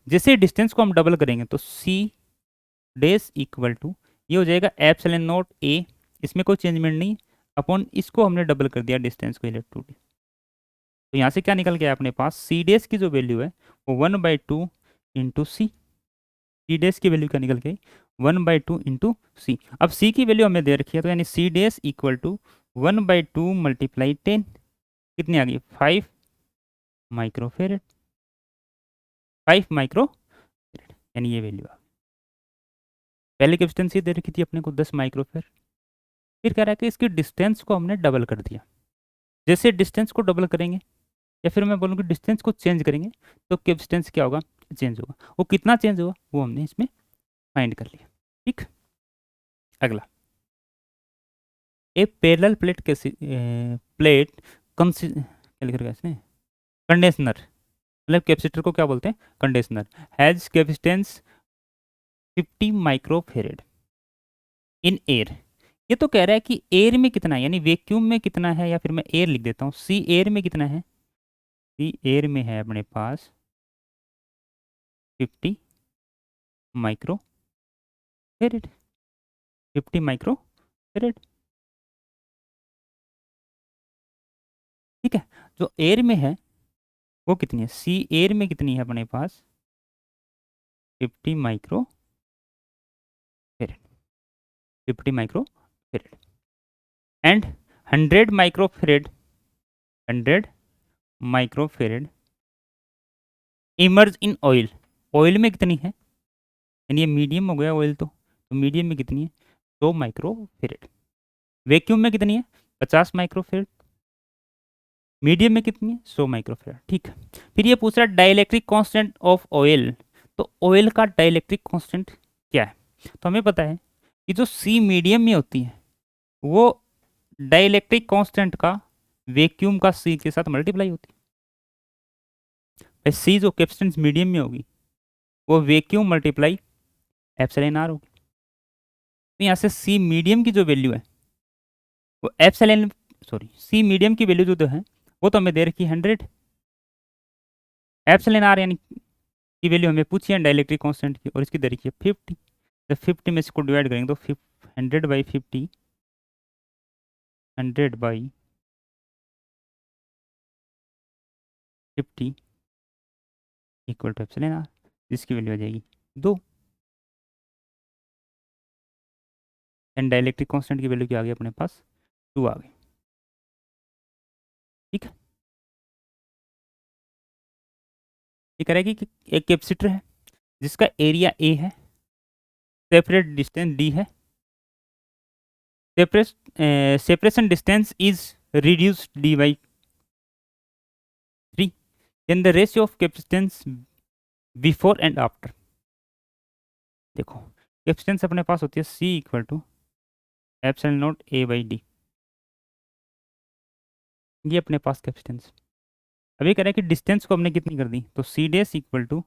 जैसे डिस्टेंस को हम डबल करेंगे तो सी डेस इक्वल टू ये हो जाएगा एप्सिलॉन नोट ए, इसमें कोई चेंजमेंट नहीं, अपॉन इसको हमने डबल कर दिया डिस्टेंस को इलेक्ट्रोड। तो यहाँ से क्या निकल गया अपने पास, सी डेस की जो वैल्यू है वो 1/2 इंटू सी, सी डेस की वैल्यू क्या निकल गई 1/2 इंटू सी। अब सी की वैल्यू हमें दे रखी है तो यानी सी डेस इक्वल टू 1/2 मल्टीप्लाई 10, कितनी आ गई 5 माइक्रोफेरेड, 5 माइक्रोफेरेड, यानी ये वैल्यू आ गई। पहले कैपेसिटेंस दे रखी थी अपने को 10 माइक्रोफेरेड, फिर कह रहा है कि इसकी डिस्टेंस को हमने डबल कर दिया। जैसे डिस्टेंस को डबल करेंगे या फिर मैं बोलूँ कि डिस्टेंस को चेंज करेंगे तो कैपेसिटेंस क्या होगा, चेंज होगा। वो कितना चेंज होगा वो हमने इसमें फाइंड कर लिया। ठीक, अगला, ए पैरेलल प्लेट के प्लेट क्या लिख रखा है इसने, कंडेंसर, मतलब कैपेसिटर को क्या बोलते हैं, condenser, has capacitance 50 microfarad in air. ये तो कह रहा है कि एयर में कितना है, यानी वैक्यूम में कितना है, या फिर मैं एयर लिख देता हूँ, सी एयर में कितना है, सी एयर में है अपने पास 50 माइक्रोफेरेड, 50 माइक्रोफेरेड। ठीक है, जो एयर में है वो कितनी है, सी एयर में कितनी है अपने पास 50 microfarad, 50 microfarad, and 100 microfarad, 100 microfarad emerge in oil, oil में कितनी है, यानी ये मीडियम हो गया ऑयल, तो मीडियम में कितनी है 100 माइक्रोफेरेड, वैक्यूम में कितनी है 50 माइक्रोफेरेड, मीडियम में कितनी है 100 माइक्रोफेरेड। ठीक है, फिर ये पूछ रहा है डाइलेक्ट्रिक कांस्टेंट ऑफ ऑयल, तो ऑयल का डाइलेक्ट्रिक कांस्टेंट क्या है, तो हमें पता है कि जो सी मीडियम में होती है वो डाइलेक्ट्रिक कांस्टेंट का वैक्यूम का सी के साथ मल्टीप्लाई होती है, सी जो कैपेसिटेंस मीडियम में होगी वो वैक्यूम मल्टीप्लाई एप्सिलॉन आर होगी। तो यहाँ से सी मीडियम की जो वैल्यू है वो एप्सिलॉन, सॉरी सी मीडियम की वैल्यू जो है वो तो हमें दे रखी है 100, एप्सिलॉन आर यानी की वैल्यू हमें पूछी है डाइलेक्ट्रिक कांस्टेंट की, और इसकी दे रखी है 50। जब 50 में इसको डिवाइड करेंगे तो 100/50, 100/50 इक्वल टू एप्सिलॉन आर, इसकी वैल्यू आ जाएगी 2, एंड डाइलेक्ट्रिक कांस्टेंट की वैल्यू क्या आ गई अपने पास 2 आ गई। ठीक है, ये करेगी कि एक कैपेसिटर है जिसका एरिया ए है, सेपरेट डिस्टेंस डी है, separation distance is reduced d/3, then the ratio of capacitance before and after. देखो कैपेसिटेंस अपने पास होती है C equal to epsilon naught A/D, ये अपने पास कैपेसिटेंस। अभी कह रहा है कि डिस्टेंस को हमने कितनी कर दी, तो C dash equal to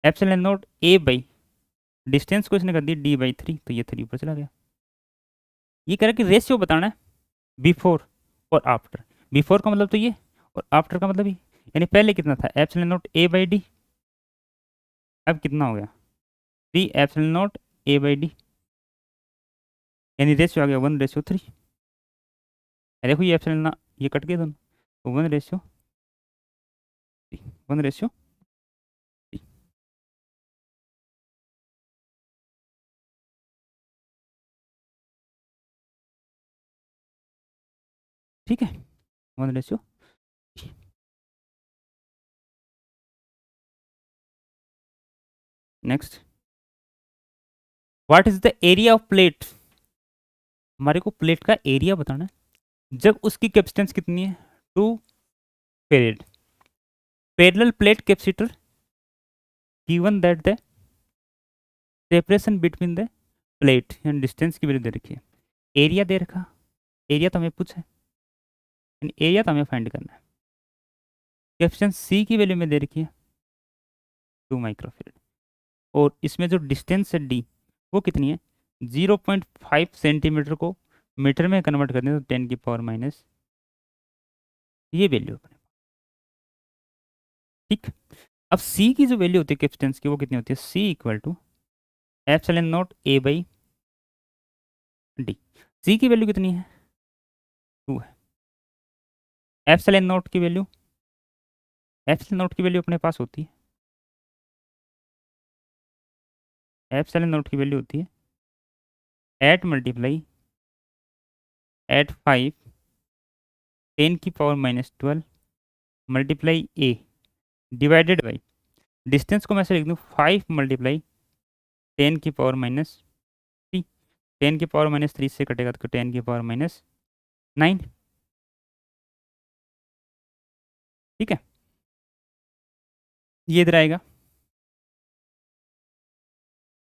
epsilon naught A by distance को इसने कर दी D/3, तो ये 3 ऊपर चला गया। ये कह रहा है कि रेशियो बताना है बिफोर और आफ्टर, बिफोर का मतलब तो ये और आफ्टर का मतलब ये, यानी पहले कितना था एप्सिलॉन नॉट A/D, अब कितना हो गया 3 एप्सिलॉन नॉट A/D, यानी रेशियो आ गया 1:3। देखो ये एप्सिलॉन ना ये कट गए दोनों, तो 1:3, 1:3। ठीक है 1:3। Next, what is the area of plate, हमारे को प्लेट का एरिया बताना है जब उसकी कैपेसिटेंस कितनी है 2 farad, parallel plate capacitor given that the separation between the plate and distance की वैल्यू दे रखी है, एरिया दे रखा, एरिया तो हमें पूछा है, एरिया तो हमें फाइंड करना है, कैपेसिटेंस सी की वैल्यू में दे रखी है 2 माइक्रोफेरेड, और इसमें जो डिस्टेंस है डी वो कितनी है 0.5 सेंटीमीटर को मीटर में कन्वर्ट करने तो 10⁻⁻, ये वैल्यू अपने। ठीक, अब सी की जो वैल्यू होती है कैपेसिटेंस की वो कितनी होती है, C equal to epsilon naught A/D, C की वैल्यू कितनी है 2 है, एप्सिलॉन नॉट की वैल्यू, एप्सिलॉन नॉट की वैल्यू अपने पास होती है, एप्सिलॉन नॉट की वैल्यू होती है 8 multiply 5 10⁻12 multiply A divided by distance को मैं से लिख दूँ 5 मल्टीप्लाई 10⁻3, 10⁻³ से कटेगा तो 10⁻9। ठीक है, ये इधर आएगा,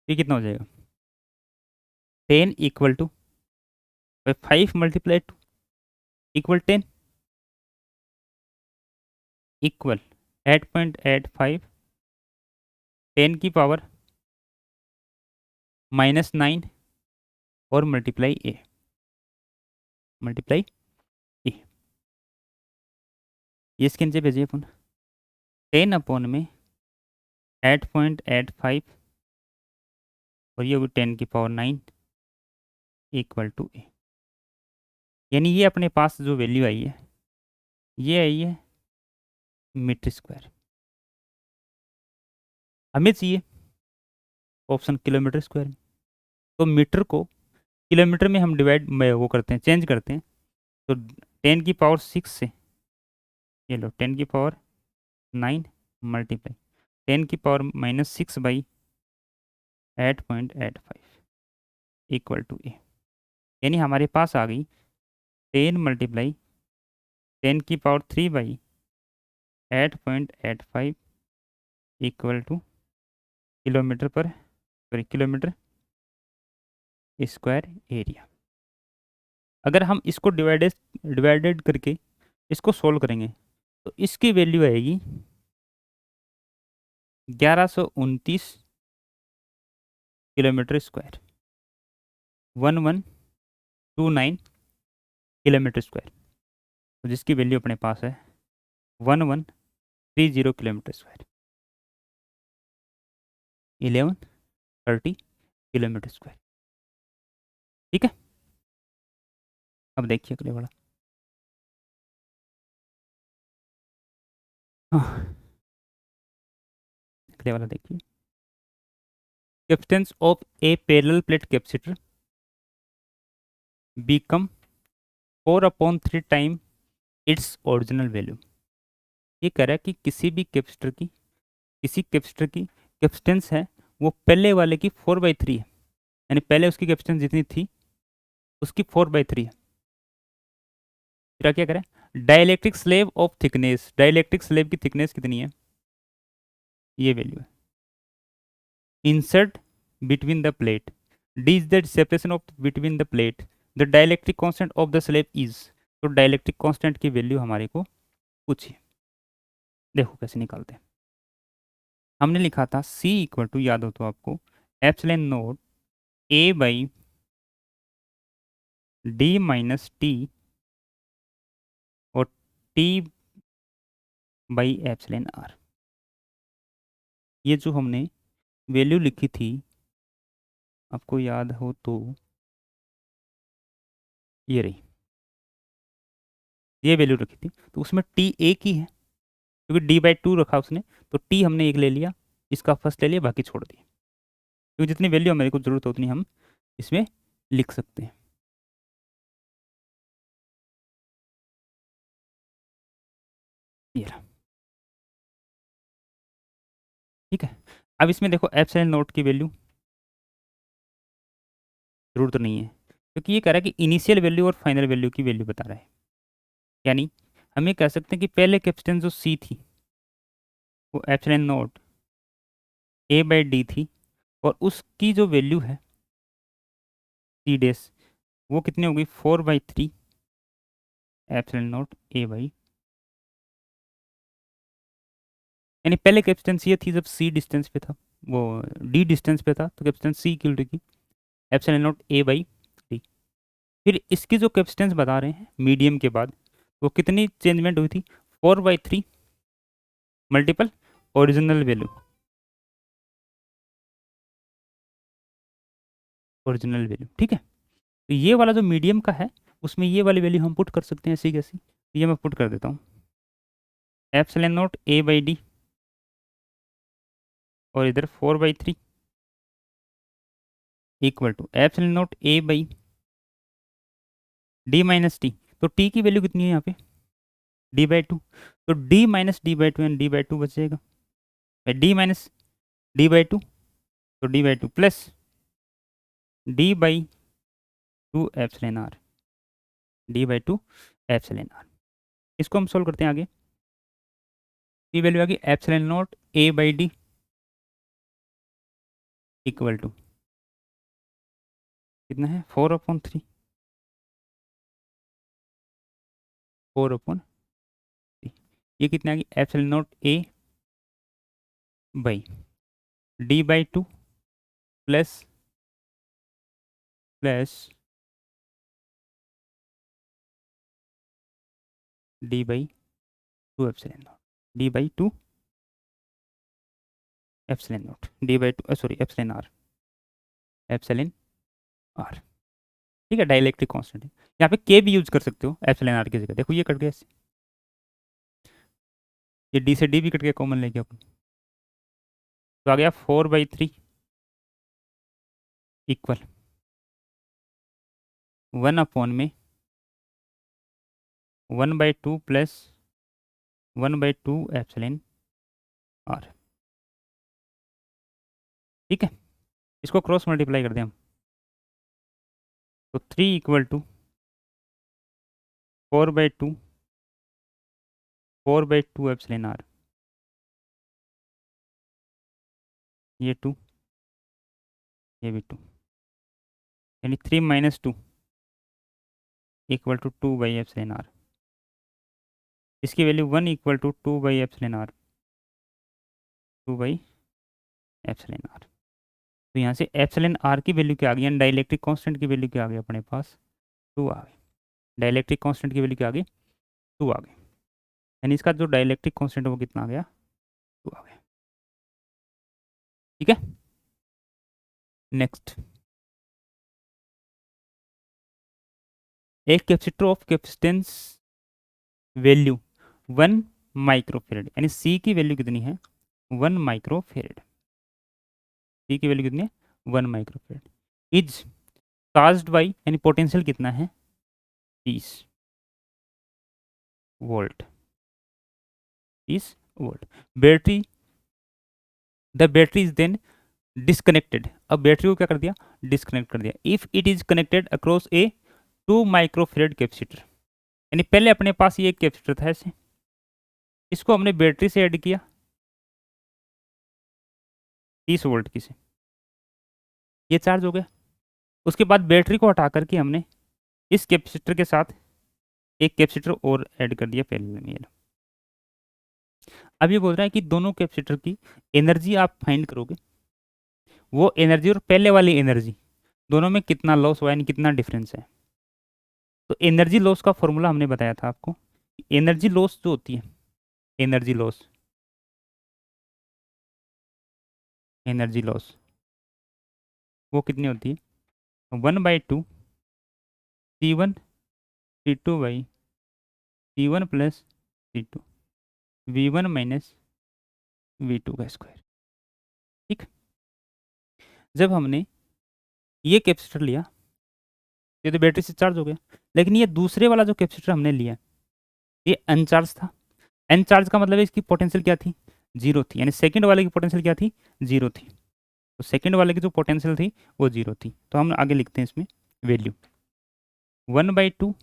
ये कितना हो जाएगा 10 equal to 5 multiply to equal 10, equal 8.85 10 की पावर -9 और मल्टीप्लाई ए, मल्टीप्लाई ए, ये इसके नीचे भेजिए अपन 10 अपॉन में 8.85 और ये होगी 10 की पावर 9 इक्वल टू ए। यानी ये अपने पास जो वैल्यू आई है ये आई है मीटर स्क्वायर। हमें चाहिए ऑप्शन किलोमीटर स्क्वायर में, तो मीटर को किलोमीटर में हम डिवाइड में वो करते हैं, चेंज करते हैं। तो 10 की पावर 6 से ये लो 10 की पावर 9 मल्टीप्लाई 10 की पावर -6 बाई 8.85 इक्वल टू ए। यानी हमारे पास आ गई 10 मल्टीप्लाई 10 की power 3 by 8.85 equal two kilometre पर, सॉरी किलोमीटर स्क्वायर एरिया। अगर हम इसको डिवाइडेड करके इसको सोल्व करेंगे तो इसकी वैल्यू आएगी 1129 किलोमीटर स्क्वायर, 1129 किलोमीटर स्क्वायर, तो जिसकी वैल्यू अपने पास है 1130 किलोमीटर स्क्वायर, 1130 किलोमीटर स्क्वायर। ठीक है, अब देखिए अगले वाला। हाँ, अगले वाला देखिए। Capacitance of A parallel plate capacitor become 4/3 time its original value. ये कह रहा है कि किसी कैपेसिटर की कैपेसिटेंस है वो पहले वाले की 4/3 है, यानी पहले उसकी कैपेसिटेंस जितनी थी उसकी 4/3 है। फिर क्या करें, dielectric slab of thickness, dielectric slab की थिकनेस कितनी है, ये वैल्यू है। Insert between the plate, D is the separation of between the plate, the dielectric constant of the slab is. तो डाइलेक्ट्रिक कांस्टेंट की वैल्यू हमारे को पूछिए, देखो कैसे निकालते हैं। हमने लिखा था C इक्वल टू, याद हो तो आपको, epsilon note A by D minus T और T बाई एप्सिलॉन R। ये जो हमने वैल्यू लिखी थी आपको याद हो तो ये रही, ये वैल्यू रखी थी, तो उसमें T एक ही है क्योंकि D/2 रखा उसने, तो T हमने एक ले लिया, इसका फर्स्ट ले लिया, बाकी छोड़ दिए, क्योंकि जितनी वैल्यू हमारे को जरूरत है उतनी हम इसमें लिख सकते हैं। ये रहा, ठीक है। अब इसमें देखो एप्सिलॉन नोट की वैल्यू जरूरत नहीं है, क्योंकि ये कह रहा है कि इनिशियल वैल्यू और फाइनल वैल्यू की वैल्यू बता रहा है। यानी हम ये कह सकते हैं कि पहले कैपेसिटेंस जो C थी वो एप्सिलॉन नोट A/D थी, और उसकी जो वैल्यू है C डैश वो कितनी होगी 4/3 एप्सिलॉन नोट A/, यानी पहले कैपेसिटेंस ये थी जब C डिस्टेंस पे था, वो D डिस्टेंस पे था, तो कैपेसिटेंस C इक्वल टू की एप्सिलॉन नोट A/D। फिर इसकी जो कैपेसिटेंस बता रहे हैं मीडियम के बाद वो कितनी चेंजमेंट हुई थी, 4/3 multiple original value, original value, ठीक है। तो ये वाला जो मीडियम का है उसमें ये वाली वैल्यू हम पुट कर सकते हैं ऐसी कैसी, ये मैं पुट कर देता हूँ, एप्सिलॉन नोट A/D और इधर 4/3 equal to epsilon naught A/D minus T. तो टी की वैल्यू कितनी है यहाँ पे D/2, तो D minus D/2 and D/2 बचेगा, D माइनस D/2, तो D/2 plus D/2 epsilon R, D/2 epsilon R. इसको हम सोल्व करते हैं आगे, ये वैल्यू आ गई epsilon naught A/D equal to कितना है 4/3, 4/3। ये कितना आ गया epsilon naught A by D/2 plus plus D/2 epsilon naught D/2 epsilon naught D/2 sorry epsilon R. ठीक है, डाइलेक्ट्रिक कांस्टेंट है। यहाँ पे के भी यूज कर सकते हो एप्सिलॉन आर की जगह। देखो ये कट गया ऐसे, ये डी से डी भी कट गया, कॉमन लेके अपन तो आ गया 4/3 इक्वल 1/में 1/2 प्लस 1/2 एप्सिलॉन आर। ठीक है, इसको क्रॉस मल्टीप्लाई कर दें हम तो 3 इक्वल टू 4/2 एप्सिलॉन आर। ये 2, ये भी 2, यानी 3 - 2 इक्वल टू 2/एप्सिलॉन आर। इसकी वैल्यू 1 equal to two by epsilon R, two by epsilon R. तो यहाँ से एप्सिलॉन आर की वैल्यू क्या आ गई, डाइलेक्ट्रिक कांस्टेंट की वैल्यू क्या आ गई अपने पास, 2 आ गई। डाइलेक्ट्रिक कांस्टेंट की वैल्यू क्या आ गई, 2 आ गई। यानी इसका जो डाइलेक्ट्रिक कांस्टेंट है वो कितना आ गया, 2 आ गया। ठीक है, नेक्स्ट एक capacitor of capacitance value 1 microfarad, यानी सी की वैल्यू कितनी है, 1 माइक्रोफेरेड। सी की वैल्यू कितनी है, 1 माइक्रोफेरेड इज चार्ज्ड बाई, यानी पोटेंशियल कितना है, 30 volt, 30 volt. Battery, the battery is then disconnected. अब बैटरी को क्या कर दिया, डिस्कनेक्ट कर दिया। If it is connected across a 2 microfarad capacitor, यानी पहले अपने पास ये एक कैपेसिटर था ऐसे, इसको हमने बैटरी से ऐड किया 30 वोल्ट की से, ये चार्ज हो गया। उसके बाद बैटरी को हटा करके हमने इस कैपेसिटर के साथ एक कैपेसिटर और ऐड कर दिया पैरेलल में। अब ये बोल रहा है कि दोनों कैपेसिटर की एनर्जी आप फाइंड करोगे, वो एनर्जी और पहले वाली एनर्जी दोनों में कितना लॉस हुआ, यानी कितना डिफरेंस है। तो एनर्जी लॉस का फॉर्मूला हमने बताया था आपको। एनर्जी लॉस जो होती है, एनर्जी लॉस, एनर्जी लॉस वो कितनी होती है, 1/2 C1 C2 by C1 plus C2 V1 minus V2 का स्क्वायर। ठीक, जब हमने ये कैपेसिटर लिया, ये तो बैटरी से चार्ज हो गया, लेकिन ये दूसरे वाला जो कैपेसिटर हमने लिया ये अनचार्ज था। अनचार्ज का मतलब है इसकी पोटेंशियल क्या थी, 0 थी, यानी सेकंड वाले की पोटेंशियल क्या थी, 0 थी। तो सेकंड वाले की जो पोटेंशियल थी वो 0 थी। तो हम आगे लिखते हैं इसमें वैल्यू 1/2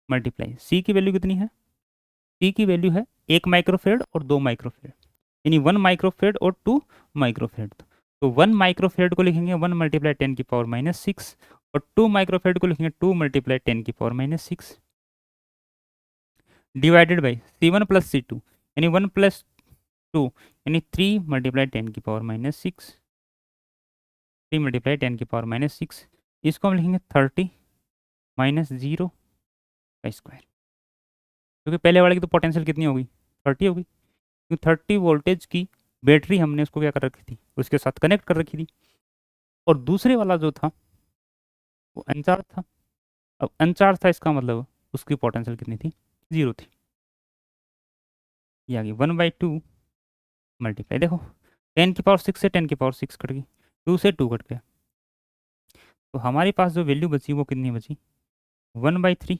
मल्टीप्लाई सी की वैल्यू कितनी है, सी की वैल्यू है 1 माइक्रोफेरेड और 2 माइक्रोफेरेड, यानी 1 माइक्रोफेरेड और 2 माइक्रोफेरेड। तो 1 माइक्रोफेरेड को लिखेंगे 1 × 10⁻⁶ और 2 माइक्रोफेरेड को लिखेंगे 2 × 10⁻⁶ divided by C1 plus C2, यानी 1 + 2 यानी 3 × 10⁻⁶, 3 × 10⁻⁶। इसको हम लिखेंगे 30 - 0 का स्क्वायर, क्योंकि पहले वाले की तो पोटेंशियल कितनी होगी, 30 होगी। क्योंकि 30 वोल्टेज की बैटरी हमने उसको क्या कर रखी थी, उसके साथ कनेक्ट कर रखी थी। और दूसरे वाला जो था वो अनचार्ज था। अब अनचार्ज था, इसका मतलब उसकी पोटेंशियल कितनी थी, 0 थी। ये आ गई 1/2 मल्टीप्लाई, देखो 10⁻⁶ से 10⁻⁶ कट गई, 2 से 2 कट गया। तो हमारे पास जो वैल्यू बची वो कितनी बची, 1/3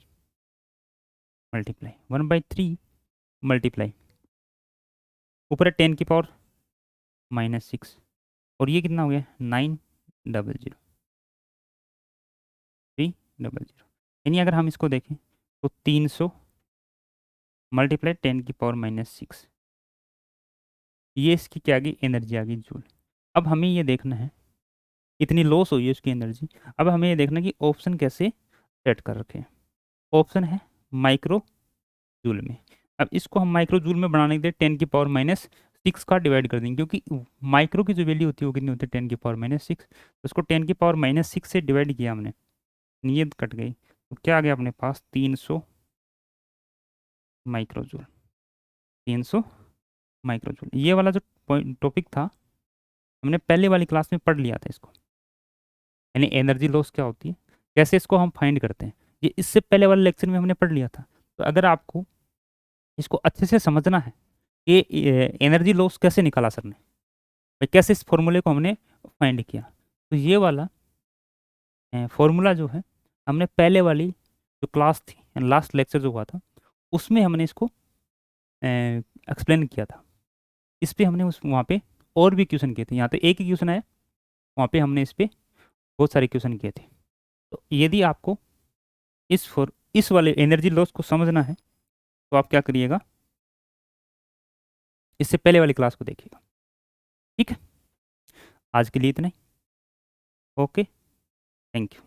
मल्टीप्लाई 1/3 मल्टीप्लाई ऊपर है 10⁻⁻⁶, और ये कितना हो गया 900 300। यानी अगर हम इसको देखें तो 300 मल्टीप्लाई 10⁻⁻⁶, ये इसकी क्या आ गई, एनर्जी आ गई जूल। अब हमें ये देखना है इतनी लॉस हुई है उसकी एनर्जी। अब हमें ये देखना है कि ऑप्शन कैसे सेट कर रखे हैं। ऑप्शन है माइक्रो जूल में। अब इसको हम माइक्रो जूल में बनाने के लिए 10⁻⁻6 का डिवाइड कर देंगे, क्योंकि माइक्रो की जो वैल्यू होती है वो कितनी होती है 10⁻⁻6। तो उसको 10⁻⁻6 से डिवाइड किया हमने, नीयत कट गई, तो क्या आ गया अपने पास 300 माइक्रोजूल। 300 माइक्रोजूल, ये वाला जो टॉपिक था हमने पहले वाली क्लास में पढ़ लिया था इसको, यानी एनर्जी लॉस क्या होती है, कैसे इसको हम फाइंड करते हैं, ये इससे पहले वाले लेक्चर में हमने पढ़ लिया था। तो अगर आपको इसको अच्छे से समझना है कि एनर्जी लॉस कैसे निकाला सर ने, भाई कैसे इस फॉर्मूले को हमने फाइंड किया, तो ये वाला फॉर्मूला जो है हमने पहले वाली जो क्लास थी, लास्ट लेक्चर जो हुआ था उसमें हमने इसको एक्सप्लेन किया था। इस पे हमने उस वहाँ पे और भी क्वेश्चन किए थे, यहाँ तो एक ही क्वेश्चन आया, वहाँ पे हमने इस पे बहुत सारे क्वेश्चन किए थे। तो यदि आपको इस वाले एनर्जी लॉस को समझना है तो आप क्या करिएगा, इससे पहले वाली क्लास को देखिएगा। ठीक है, आज के लिए इतना ही। Okay, thank you.